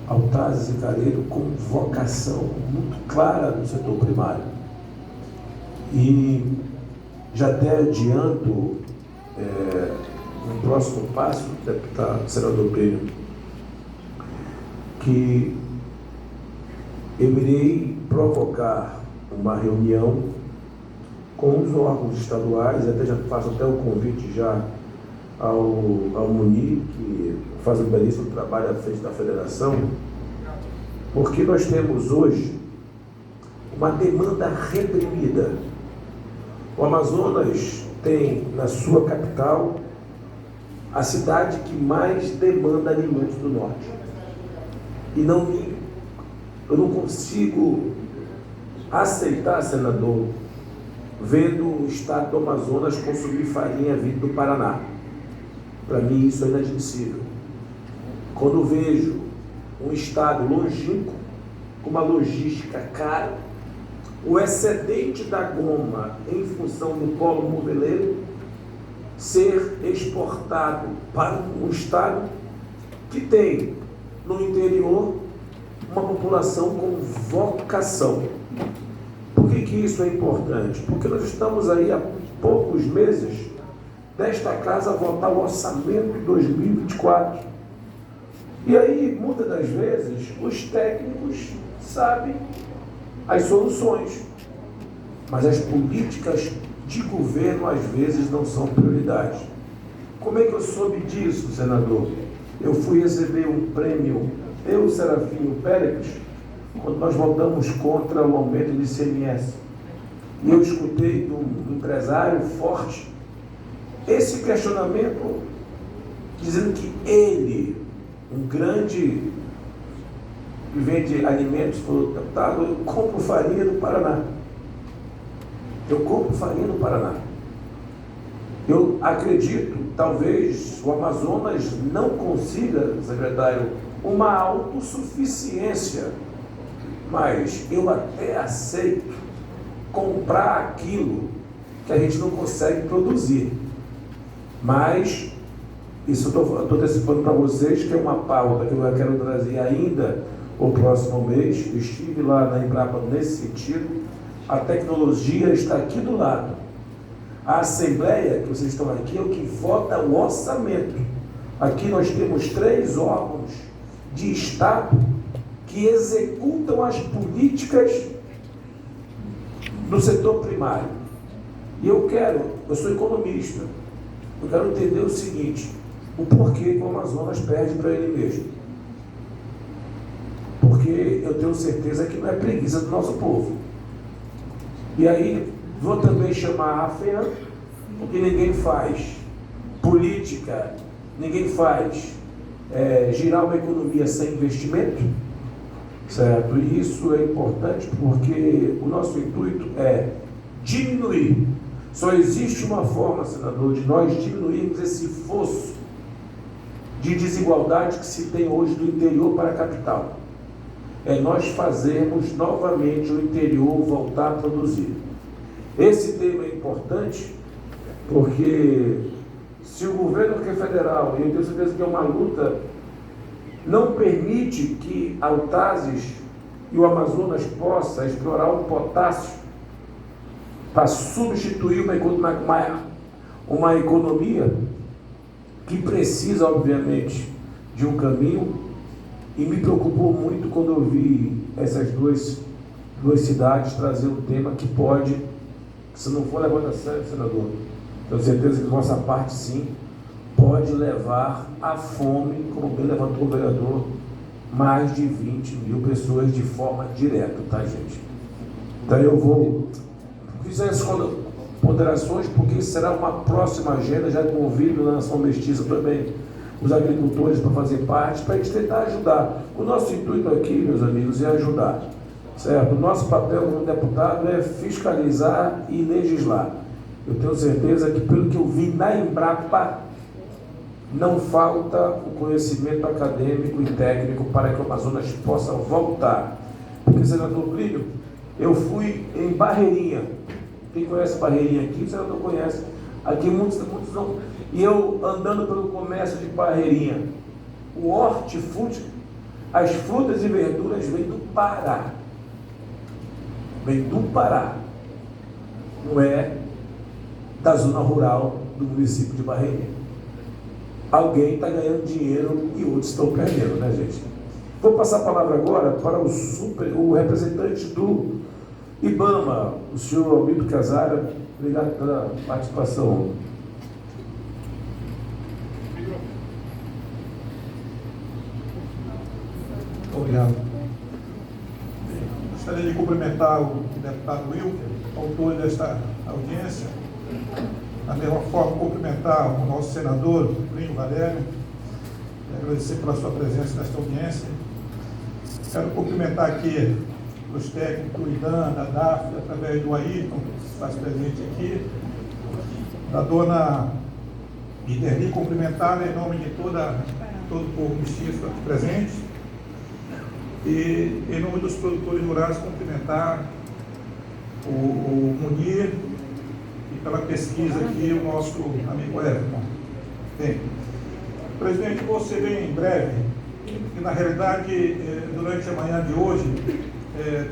Altazes e Careiro, com vocação muito clara no setor primário. E já até adianto no próximo passo, deputado, senador Plínio, que eu irei provocar uma reunião com os órgãos estaduais, até já faço até o convite já ao Munir, que faz um belíssimo trabalho à frente da federação, porque nós temos hoje uma demanda reprimida. O Amazonas tem na sua capital a cidade que mais demanda alimentos do norte. E eu não consigo aceitar, senador, vendo o estado do Amazonas consumir farinha vinda do Paraná. Para mim isso é inadmissível. Quando vejo um estado longínquo, com uma logística cara, o excedente da goma em função do polo moveleiro ser exportado para um estado que tem no interior uma população com vocação. Por que isso é importante? Porque nós estamos aí há poucos meses desta casa votar o orçamento de 2024. E aí, muitas das vezes, os técnicos sabem as soluções, mas as políticas de governo às vezes não são prioridade. Como é que eu soube disso, senador? Eu fui receber um prêmio, eu, Serafim Pérez, quando nós votamos contra o aumento do ICMS. E eu escutei de um empresário forte esse questionamento, dizendo que ele, um grande que vende alimentos, falou: deputado, eu compro farinha do Paraná. Eu compro farinha do Paraná. Eu acredito, talvez o Amazonas não consiga, secretário, uma autossuficiência, mas eu até aceito comprar aquilo que a gente não consegue produzir. Mas isso eu estou antecipando para vocês, que é uma pauta que eu quero trazer ainda o próximo mês. Eu estive lá na Embrapa nesse sentido. A tecnologia está aqui do lado. A Assembleia, que vocês estão aqui, é o que vota o orçamento. Aqui nós temos 3 órgãos de Estado que executam as políticas no setor primário. E eu sou economista, eu quero entender o seguinte: o porquê que o Amazonas perde para ele mesmo. Porque eu tenho certeza que não é preguiça do nosso povo. E aí, vou também chamar a FEAM, porque ninguém faz política, ninguém faz girar uma economia sem investimento, certo? E isso é importante porque o nosso intuito é diminuir. Só existe uma forma, senador, de nós diminuirmos esse fosso de desigualdade que se tem hoje do interior para a capital. É nós fazermos novamente o interior voltar a produzir. Esse tema é importante porque se o governo federal, e eu tenho certeza que é uma luta, não permite que Autazes e o Amazonas possa explorar o potássio para substituir uma economia que precisa, obviamente, de um caminho, e me preocupou muito quando eu vi essas duas cidades trazer um tema que pode, se não for levado a sério, senador, tenho certeza que nossa parte sim, pode levar à fome, como bem levantou o vereador, mais de 20 mil pessoas de forma direta, tá, gente? Então eu vou fiz essas ponderações porque será uma próxima agenda, já convido na Nação Mestiça também os agricultores para fazer parte, para a gente tentar ajudar. O nosso intuito aqui, meus amigos, é ajudar, certo? O nosso papel como deputado é fiscalizar e legislar. Eu tenho certeza que, pelo que eu vi na Embrapa, não falta o conhecimento acadêmico e técnico para que o Amazonas possa voltar. Porque, senador Plínio, eu fui em Barreirinha. Quem conhece Barreirinha aqui, o senador conhece. Aqui muitos não. E eu andando pelo comércio de Barreirinha, o hortifruti, as frutas e verduras vêm do Pará. Vem do Pará. Não é da zona rural do município de Barreirinha. Alguém está ganhando dinheiro e outros estão perdendo, né, gente? Vou passar a palavra agora para o representante do IBAMA, o senhor Almito Casara. Obrigado pela participação. Obrigado. Gostaria de cumprimentar o deputado Wilker, autor desta audiência. Da mesma forma, cumprimentar o nosso senador, Plínio Valério, e agradecer pela sua presença nesta audiência. Quero cumprimentar aqui os técnicos do IDAN, da DAF, através do Ayrton, que se faz presente aqui, da dona Iderli, cumprimentar em nome de todo o povo mestiço aqui presente, e em nome dos produtores rurais, cumprimentar o Munir, e pela pesquisa aqui, o nosso amigo Everton. Bem, presidente, vou ser bem breve, e na realidade, durante a manhã de hoje,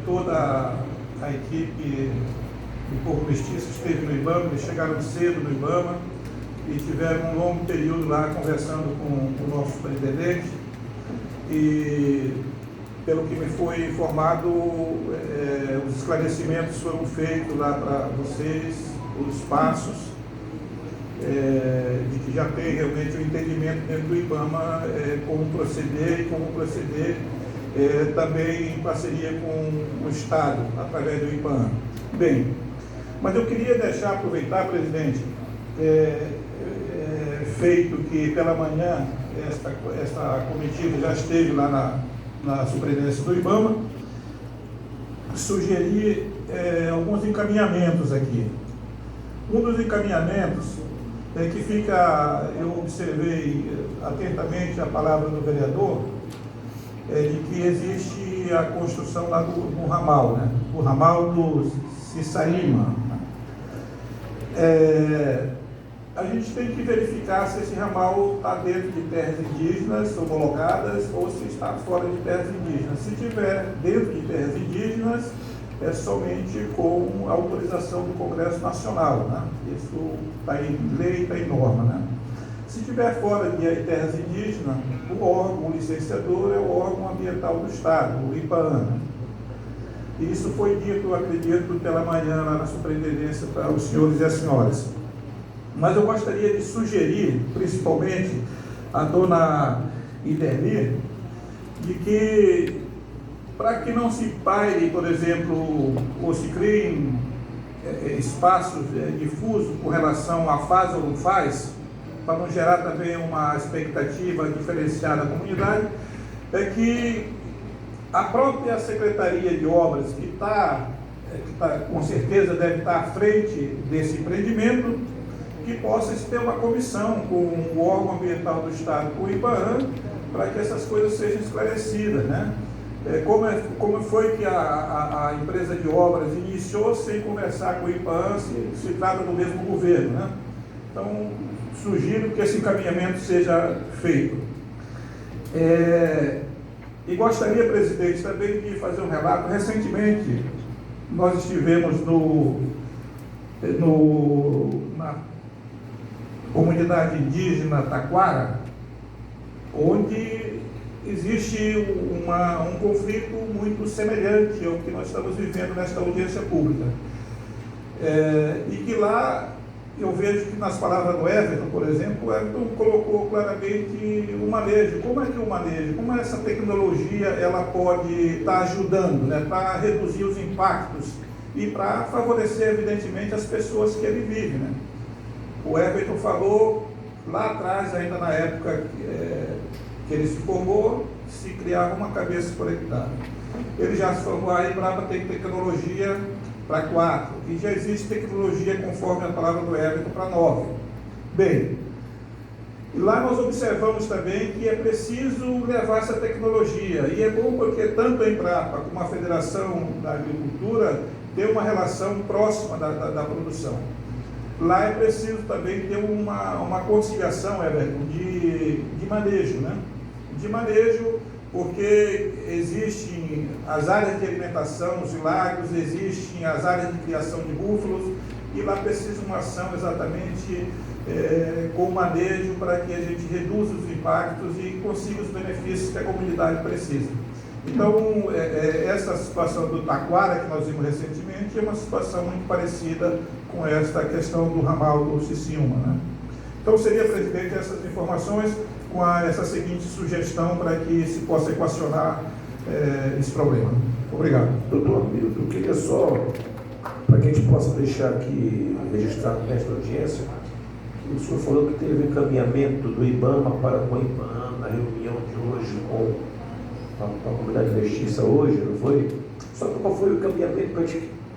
toda a equipe do povo mestiço esteve no IBAMA, eles chegaram cedo no IBAMA e tiveram um longo período lá conversando com o nosso presidente, e pelo que me foi informado, os esclarecimentos foram feitos lá para vocês, os passos, de que já tem realmente um entendimento dentro do IBAMA como proceder, e como proceder também em parceria com o Estado, através do IBAMA. Bem, mas eu queria aproveitar, presidente, feito que pela manhã esta comitiva já esteve lá na superintendência do IBAMA, sugerir alguns encaminhamentos aqui. Um dos encaminhamentos é que eu observei atentamente a palavra do vereador, de que existe a construção lá no ramal, né? O ramal do Cissaíma. A gente tem que verificar se esse ramal está dentro de terras indígenas homologadas ou se está fora de terras indígenas. Se estiver dentro de terras indígenas, é somente com a autorização do Congresso Nacional, né? Isso está em lei, está em norma, né? Se estiver fora de terras indígenas, o licenciador é o órgão ambiental do Estado, o IPAAN. E isso foi dito, eu acredito, pela manhã lá na superintendência para os senhores e as senhoras. Mas eu gostaria de sugerir, principalmente a dona Iderli, de que, para que não se paire, por exemplo, ou se criem espaços difusos com relação a faz ou não faz, não gerar também uma expectativa diferenciada da comunidade, é que a própria Secretaria de Obras, que com certeza deve estar à frente desse empreendimento, que possa ter uma comissão com o órgão ambiental do Estado, com o IBAMA, para que essas coisas sejam esclarecidas, né? Como foi que a empresa de obras iniciou sem conversar com o IBAMA, se trata do mesmo governo, né? Então, sugiro que esse encaminhamento seja feito. E gostaria, presidente, também de fazer um relato. Recentemente, nós estivemos na comunidade indígena Taquara, onde existe um conflito muito semelhante ao que nós estamos vivendo nesta audiência pública. E que lá, eu vejo que nas palavras do Everton, por exemplo, o Everton colocou claramente o manejo. Como é que o manejo, como essa tecnologia ela pode estar ajudando, né, para reduzir os impactos e para favorecer, evidentemente, as pessoas que ali vivem, né? O Everton falou lá atrás, ainda na época que ele se formou, se criava uma cabeça por hectare. Ele já se formou, a Embrapa tem tecnologia para 4, e já existe tecnologia, conforme a palavra do Everton, para 9. Bem, e lá nós observamos também que é preciso levar essa tecnologia, e é bom porque tanto a Embrapa como a Federação da Agricultura tem uma relação próxima da produção. Lá é preciso também ter uma conciliação, Everton, de manejo, né? De manejo, porque existem as áreas de alimentação, os lagos, existem as áreas de criação de búfalos, e lá precisa uma ação exatamente com manejo para que a gente reduza os impactos e consiga os benefícios que a comunidade precisa. Então, essa situação do Taquara, que nós vimos recentemente, é uma situação muito parecida com esta questão do ramal do Ciciúma, né? Então, seria, presidente, essas informações com essa seguinte sugestão para que se possa equacionar esse problema. Obrigado. Doutor Hamilton, eu queria só, para que a gente possa deixar aqui registrado nesta audiência, que o senhor falou que teve encaminhamento do IBAMA para o IBAMA na reunião de hoje com a comunidade mestiça hoje, não foi? Só que qual foi o encaminhamento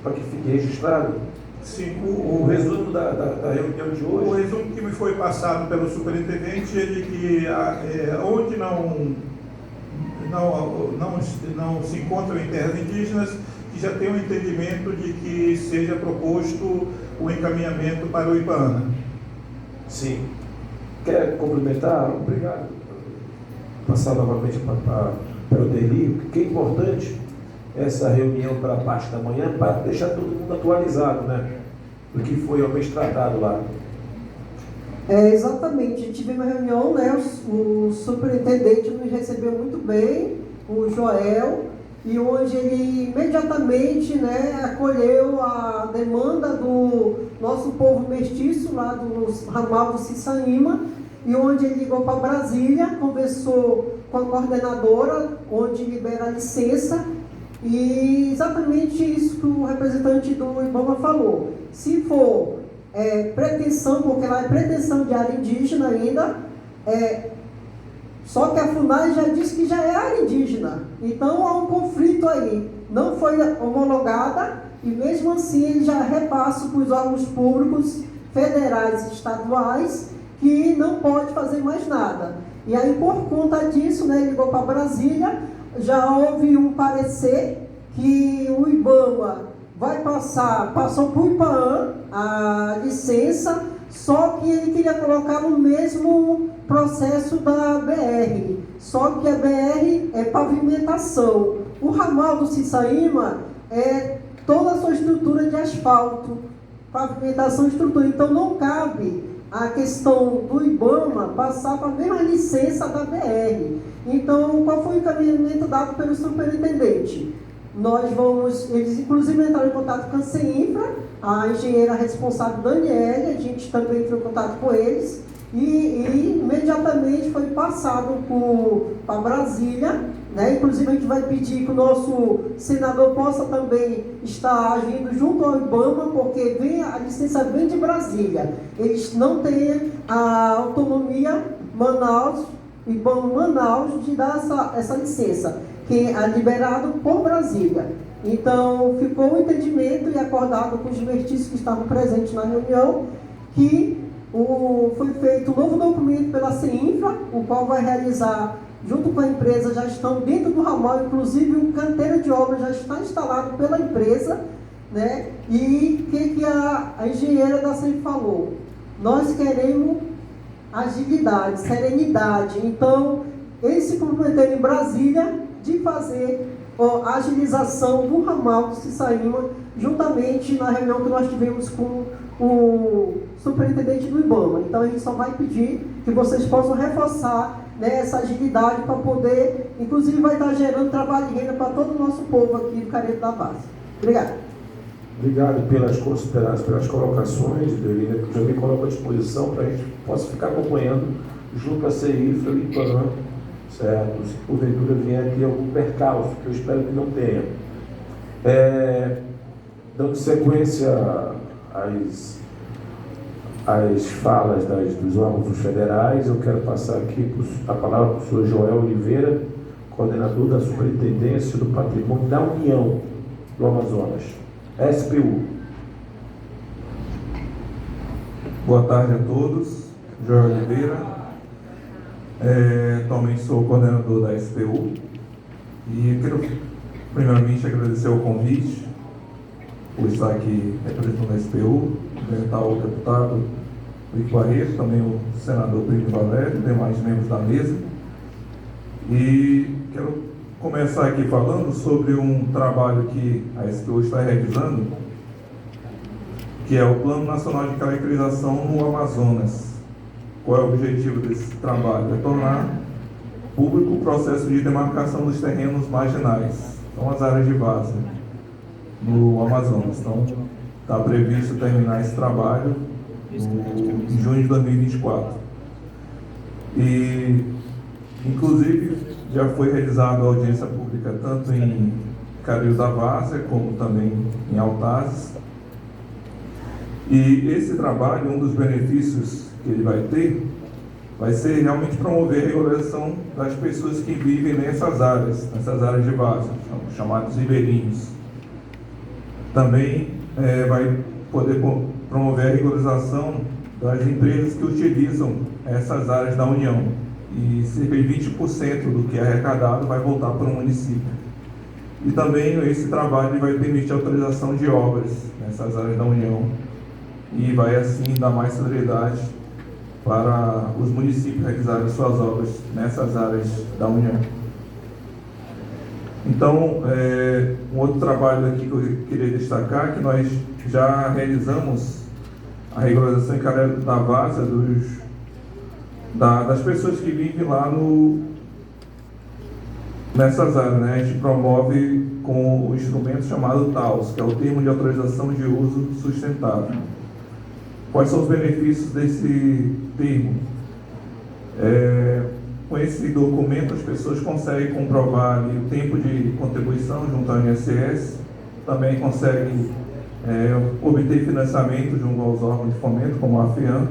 para que fique registrado? Sim, o resumo da reunião de hoje. O resumo que me foi passado pelo superintendente é de que onde não se encontram em terras indígenas, que já tem um entendimento de que seja proposto o encaminhamento para o IBAMA. Sim. Quer complementar? Obrigado. Passar novamente para o Deli, que é importante essa reunião para a parte da manhã, para deixar todo mundo atualizado, né, do que foi realmente tratado lá. Exatamente, a gente teve uma reunião, né, o superintendente nos recebeu muito bem, o Joel, e hoje ele imediatamente, né, acolheu a demanda do nosso povo mestiço lá do ramal do Ciciúma, e onde ele ligou para Brasília, conversou com a coordenadora, onde libera a licença, e exatamente isso que o representante do IBAMA falou. Se for pretensão, porque lá é pretensão de área indígena ainda, só que a FUNAI já disse que já é área indígena. Então há um conflito aí. Não foi homologada e mesmo assim ele já repassa para os órgãos públicos federais e estaduais que não pode fazer mais nada. E aí por conta disso, né, ele ligou para Brasília, já houve um parecer que o IBAMA passou para o IPAAN a licença, só que ele queria colocar no mesmo processo da BR, só que a BR é pavimentação. O ramal do Ciciúma é toda a sua estrutura de asfalto, pavimentação e estrutura, então não cabe a questão do IBAMA passar para a mesma licença da BR. Então, qual foi o encaminhamento dado pelo superintendente? Eles inclusive entraram em contato com a CEINFRA, a engenheira responsável Daniela, a gente também entrou em contato com eles, e imediatamente foi passado para Brasília né? Inclusive a gente vai pedir que o nosso senador possa também estar agindo junto ao IBAMA, porque a licença vem de Brasília. Eles não têm a autonomia IBAMA Manaus de dar essa licença, que é liberado por Brasília. Então ficou o entendimento e acordado com os divertidos que estavam presentes na reunião, que foi feito um novo documento pela CEINFRA, o qual vai realizar, junto com a empresa, já estão dentro do ramal, inclusive o canteiro de obra já está instalado pela empresa, né? E o que a engenheira da CEINFRA falou? Nós queremos agilidade, serenidade. Então, eles se comprometeram em Brasília de fazer a agilização do ramal do Cisaíma, juntamente na reunião que nós tivemos com o superintendente do IBAMA. Então a gente só vai pedir que vocês possam reforçar, né, essa agilidade para poder, inclusive vai estar gerando trabalho e renda para todo o nosso povo aqui do Careto da Várzea. Obrigado. Obrigado pelas considerações, pelas colocações, Delina, que eu me coloco à disposição para a gente possa ficar acompanhando junto à CEINFRA e IBAMA, certo? Se porventura vier a ter algum percalço, que eu espero que não tenha. Dando sequência às falas dos órgãos federais, eu quero passar aqui a palavra para o senhor Joel Oliveira, coordenador da Superintendência do Patrimônio da União do Amazonas, SPU. Boa tarde a todos, Joel Oliveira. Atualmente sou coordenador da SPU e quero primeiramente agradecer o convite por estar aqui representando a SPU, cumprimentar o deputado Rico Barreto, também o senador Plínio Valério e demais membros da mesa. E quero começar aqui falando sobre um trabalho que a SPU está realizando, que é o Plano Nacional de Caracterização no Amazonas. Qual é o objetivo desse trabalho? É tornar público o processo de demarcação dos terrenos marginais, são as áreas de várzea no Amazonas. Então, está previsto terminar esse trabalho em junho de 2024. E, inclusive, já foi realizada a audiência pública tanto em Careto da Várzea como também em Altazes. E esse trabalho, um dos benefícios que ele vai ter, vai ser realmente promover a regularização das pessoas que vivem nessas áreas de várzea, chamados ribeirinhos. Também vai poder promover a regularização das empresas que utilizam essas áreas da União. E cerca de 20% do que é arrecadado vai voltar para o município. E também esse trabalho vai permitir a autorização de obras nessas áreas da União e vai assim dar mais celeridade para os municípios realizarem suas obras nessas áreas da União. Então, um outro trabalho aqui que eu queria destacar é que nós já realizamos a regularização em Careto da Várzea das pessoas que vivem lá nessas áreas, né? A gente promove com o instrumento chamado TAUS, que é o Termo de Autorização de Uso Sustentável. Quais são os benefícios desse termo? Com esse documento, as pessoas conseguem comprovar ali o tempo de contribuição junto ao INSS, também conseguem obter financiamento junto aos órgãos de fomento, como a FEAM.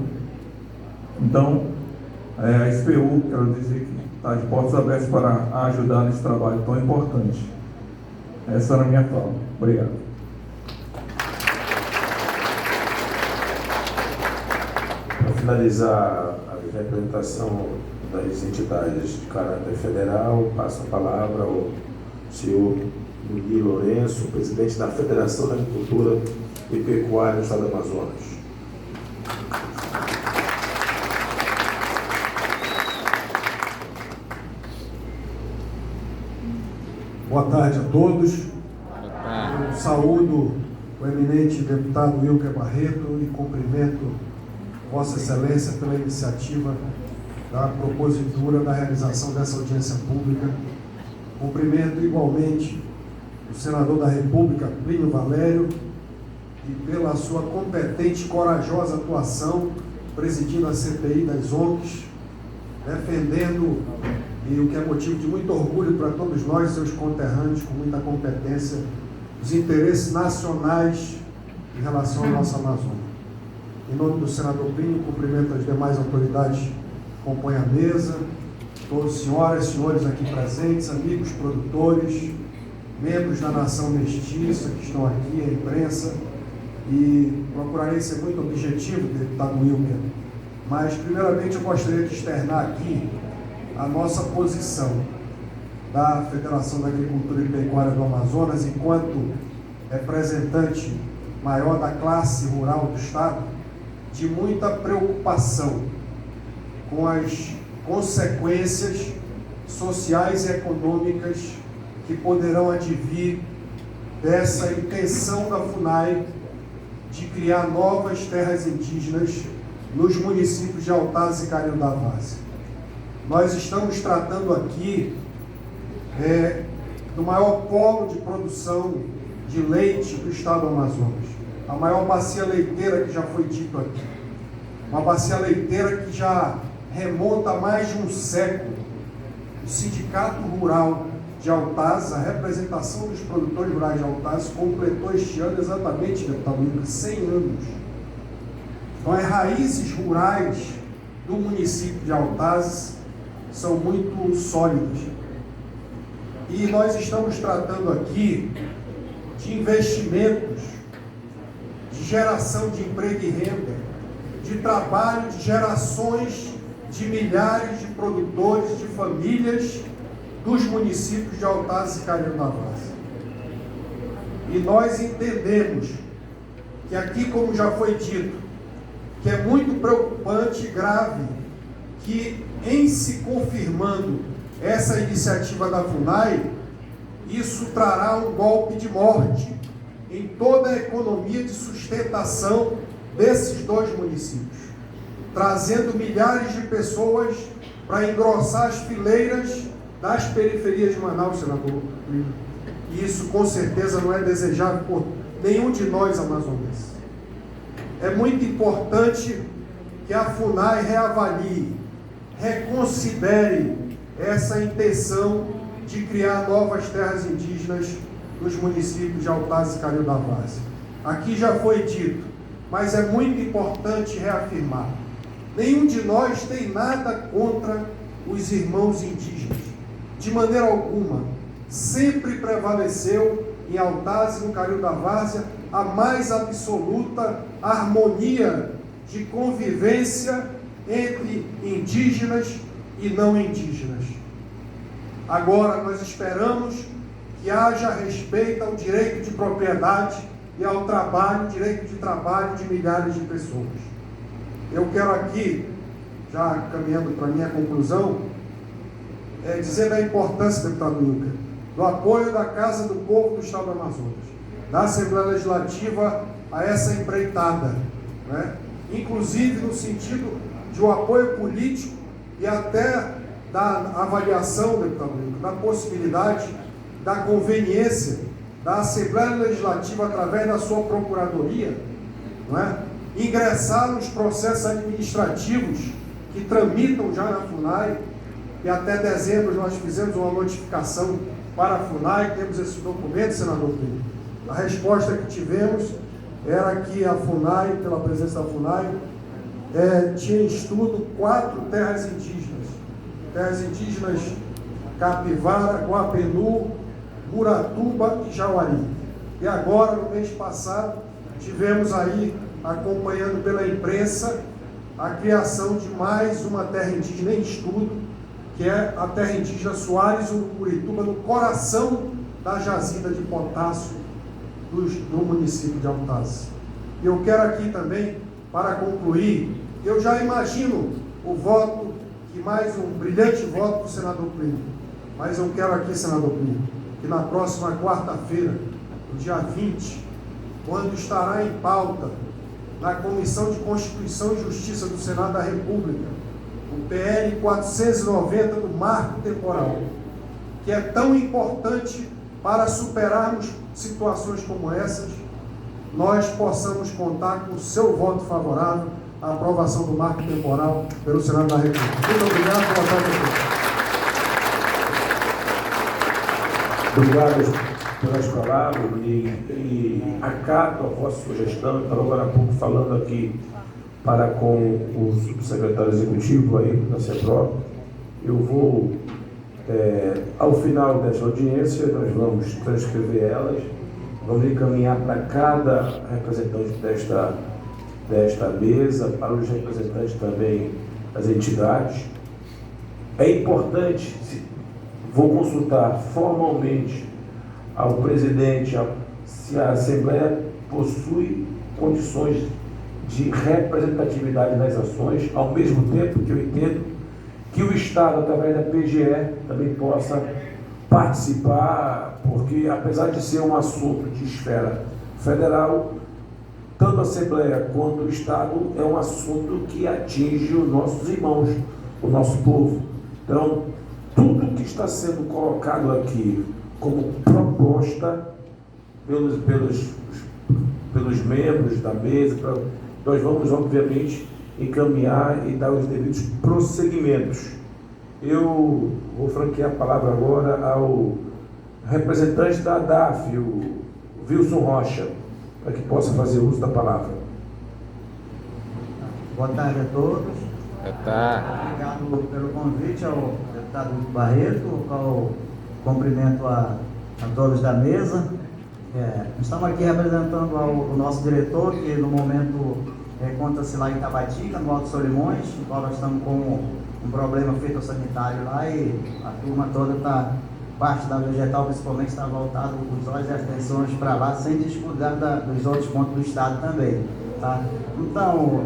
Então, a SPU, quero dizer que está de portas abertas para ajudar nesse trabalho tão importante. Essa era a minha fala. Obrigado. Para finalizar a representação das entidades de caráter federal, passo a palavra ao senhor Miguel Lourenço, presidente da Federação da Agricultura e Pecuária do Estado do Amazonas. Boa tarde a todos. Eu saúdo o eminente deputado Wilker Barreto e cumprimento Vossa Excelência pela iniciativa da propositura da realização dessa audiência pública. Cumprimento igualmente o senador da República, Plínio Valério, e pela sua competente e corajosa atuação presidindo a CPI das ONGs, defendendo e o que é motivo de muito orgulho para todos nós, seus conterrâneos, com muita competência, os interesses nacionais em relação à nossa Amazônia. Em nome do senador Plínio, cumprimento as demais autoridades que compõem a mesa, todos senhoras e senhores aqui presentes, amigos produtores, membros da nação mestiça que estão aqui, a imprensa, e procurarei ser muito objetivo, deputado Wilker, mas primeiramente eu gostaria de externar aqui a nossa posição da Federação da Agricultura e Pecuária do Amazonas, enquanto representante maior da classe rural do Estado, de muita preocupação com as consequências sociais e econômicas que poderão advir dessa intenção da FUNAI de criar novas terras indígenas nos municípios de Altazes e Carinho da Várzea. Nós estamos tratando aqui do maior polo de produção de leite do estado do Amazonas, a maior bacia leiteira que já foi dito aqui, uma bacia leiteira que já remonta a mais de um século. O Sindicato Rural de Altazes, a representação dos produtores rurais de Altazes, completou este ano exatamente, deputado Wilker, 100 anos. Então, as raízes rurais do município de Altazes são muito sólidas. E nós estamos tratando aqui de investimentos, de geração de emprego e renda, de trabalho de gerações de milhares de produtores, de famílias dos municípios de Altazes e Carinho da Várzea. E nós entendemos que aqui, como já foi dito, que é muito preocupante e grave que, em se confirmando essa iniciativa da FUNAI, isso trará um golpe de morte em toda a economia de sustentação desses dois municípios, trazendo milhares de pessoas para engrossar as fileiras das periferias de Manaus, senador. E isso, com certeza, não é desejável por nenhum de nós amazonenses. É muito importante que a FUNAI reavalie, reconsidere essa intenção de criar novas terras indígenas nos municípios de Altazes e Carinho da Várzea. Aqui já foi dito, mas é muito importante reafirmar: nenhum de nós tem nada contra os irmãos indígenas. De maneira alguma, sempre prevaleceu em Altazes e no Carinho da Várzea a mais absoluta harmonia de convivência entre indígenas e não indígenas. Agora nós esperamos que haja respeito ao direito de propriedade e ao trabalho, direito de trabalho de milhares de pessoas. Eu quero aqui, já caminhando para a minha conclusão, dizer da importância, deputado Wilker, do apoio da Casa do Povo do Estado do Amazonas, da Assembleia Legislativa a essa empreitada, né? Inclusive no sentido de um apoio político e até da avaliação, deputado Wilker, da possibilidade, da conveniência da Assembleia Legislativa, através da sua procuradoria, não é? Ingressar nos processos administrativos que tramitam já na FUNAI, e até dezembro nós fizemos uma notificação para a FUNAI, temos esse documento, senador Plínio. A resposta que tivemos era que a FUNAI, pela presença da FUNAI, tinha em estudo 4 terras indígenas Capivara, Guapenu, Muratuba e Jauari. E agora, no mês passado, tivemos aí, acompanhando pela imprensa, a criação de mais uma terra indígena em estudo, que é a terra indígena Soares Urucurituba, no coração da jazida de potássio do município de Altazes. E eu quero aqui também, para concluir, eu já imagino o voto, que mais um brilhante voto do senador Plínio, mas eu quero aqui, senador Plínio, que na próxima quarta-feira, no dia 20, quando estará em pauta na Comissão de Constituição e Justiça do Senado da República, o PL 490 do Marco Temporal, que é tão importante para superarmos situações como essas, nós possamos contar com o seu voto favorável à aprovação do Marco Temporal pelo Senado da República. Muito obrigado pela atenção. Obrigado pelas palavras e acato a vossa sugestão. Estava agora há pouco falando aqui para com o subsecretário executivo aí da CEPROB. Eu vou, ao final desta audiência, nós vamos transcrever elas, vamos encaminhar para cada representante desta mesa, para os representantes também das entidades. É importante, vou consultar formalmente ao presidente se a Assembleia possui condições de representatividade nas ações, ao mesmo tempo que eu entendo que o Estado, através da PGE, também possa participar, porque apesar de ser um assunto de esfera federal, tanto a Assembleia quanto o Estado é um assunto que atinge os nossos irmãos, o nosso povo. Então, tudo que está sendo colocado aqui como proposta pelos membros da mesa, nós vamos, obviamente, encaminhar e dar os devidos prosseguimentos. Eu vou franquear a palavra agora ao representante da ADAF, o Wilson Rocha, para que possa fazer uso da palavra. Boa tarde a todos. Boa tarde. Obrigado pelo convite ao deputado Barreto, ao qual cumprimento a todos da mesa. Estamos aqui representando o nosso diretor, que no momento encontra-se lá em Tabatinga, no Alto Solimões, no qual nós estamos com um problema fitossanitário lá e a turma toda está, parte da vegetal principalmente, está voltado os olhos e as atenções para lá, sem descuidar dos outros pontos do estado também. Tá? Então,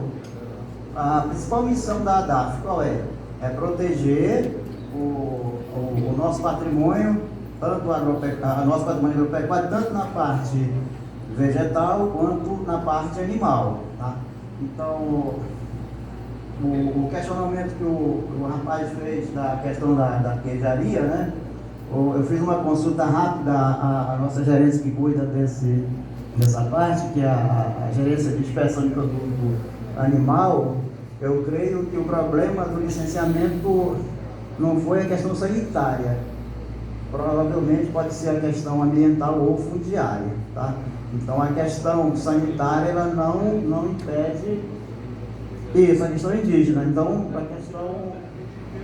a principal missão da ADAF qual é? É proteger o nosso patrimônio, tanto o nosso patrimônio agropecuário, tanto na parte vegetal quanto na parte animal. Tá? Então, o questionamento que o rapaz fez da questão da queijaria, né? Eu fiz uma consulta rápida à nossa gerência que cuida dessa parte, que é a gerência de inspeção de produto animal. Eu creio que o problema do licenciamento não foi a questão sanitária, provavelmente pode ser a questão ambiental ou fundiária, tá? Então a questão sanitária ela não impede isso, a questão indígena. Então a questão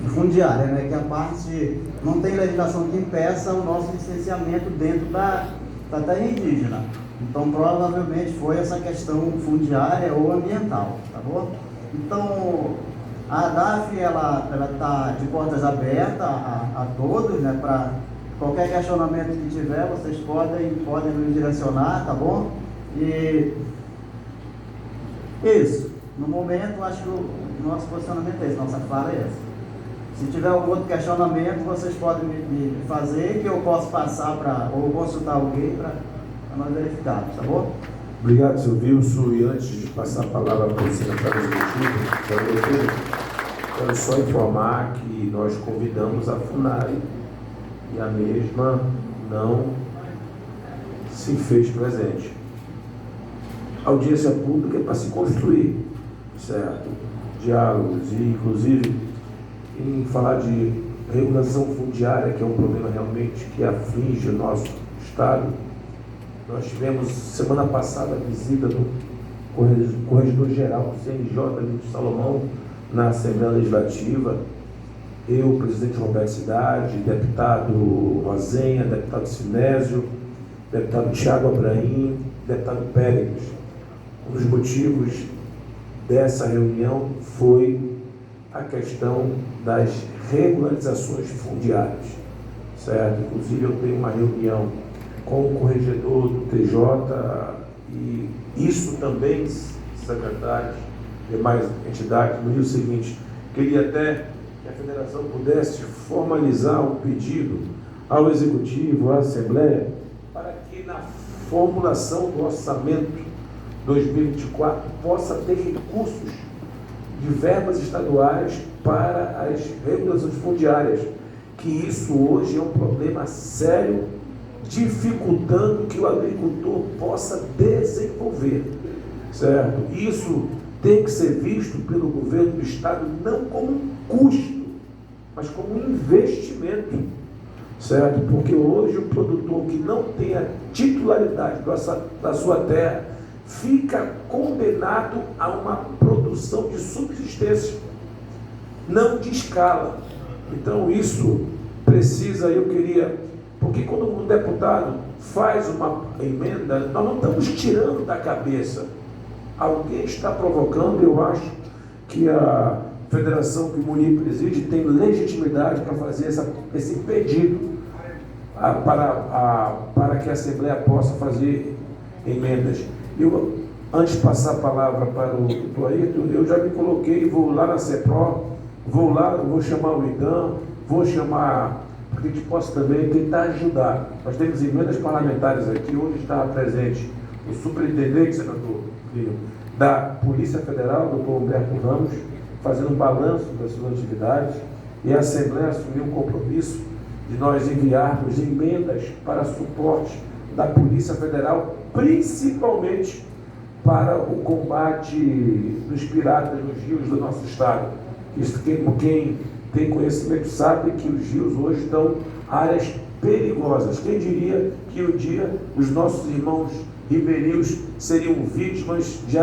fundiária, né, que a parte não tem legislação que impeça o nosso licenciamento dentro da terra indígena. Então provavelmente foi essa questão fundiária ou ambiental, tá bom? Então a ADAF ela está de portas abertas a todos, né, para qualquer questionamento que tiver, vocês podem nos direcionar, tá bom? E isso, no momento, acho que o nosso posicionamento é esse, nossa fala é essa. Se tiver algum outro questionamento, vocês podem me fazer, que eu posso passar ou consultar alguém para nós verificarmos, tá bom? Obrigado, seu Wilson. E antes de passar a palavra para o secretário executivo, quero só informar que nós convidamos a FUNAI e a mesma não se fez presente. A audiência pública é para se construir, certo? Diálogos e, inclusive, em falar de regulação fundiária, que é um problema realmente que aflige o nosso Estado. Nós tivemos, semana passada, a visita do Corregedor-Geral do CNJ, Lito Salomão, na Assembleia Legislativa. Eu, presidente Roberto Cidade, deputado Rosenha, deputado Sinésio, deputado Tiago Abraim, deputado Pérez. Um dos motivos dessa reunião foi a questão das regularizações fundiárias, certo? Inclusive eu tenho uma reunião com o corregedor do TJ e isso também, secretários, demais entidades, no dia seguinte, queria até que a federação pudesse formalizar um pedido ao Executivo, à Assembleia, para que na formulação do orçamento 2024 possa ter recursos de verbas estaduais para as regulações fundiárias, que isso hoje é um problema sério, dificultando que o agricultor possa desenvolver, certo? Isso tem que ser visto pelo governo do Estado não como um custo, mas como um investimento, certo? Porque hoje o produtor que não tem a titularidade da sua terra fica condenado a uma produção de subsistência, não de escala. Então isso precisa, eu queria, porque quando um deputado faz uma emenda, nós não estamos tirando da cabeça. Alguém está provocando, eu acho que a federação que o Munir preside tem legitimidade para fazer esse pedido para que a Assembleia possa fazer emendas. Eu, antes de passar a palavra para o Ayrton, eu já me coloquei, vou lá na CEPRO, vou chamar o IDAM, vou chamar, para que a gente possa também tentar ajudar. Nós temos emendas parlamentares aqui, onde está presente o superintendente, senador, da Polícia Federal, doutor Humberto Ramos, fazendo um balanço das suas atividades, e a Assembleia assumiu um compromisso de nós enviarmos emendas para suporte da Polícia Federal, principalmente para o combate dos piratas nos rios do nosso estado. Quem tem conhecimento sabe que os rios hoje estão áreas perigosas. Quem diria que um dia os nossos irmãos ribeirinhos seriam vítimas de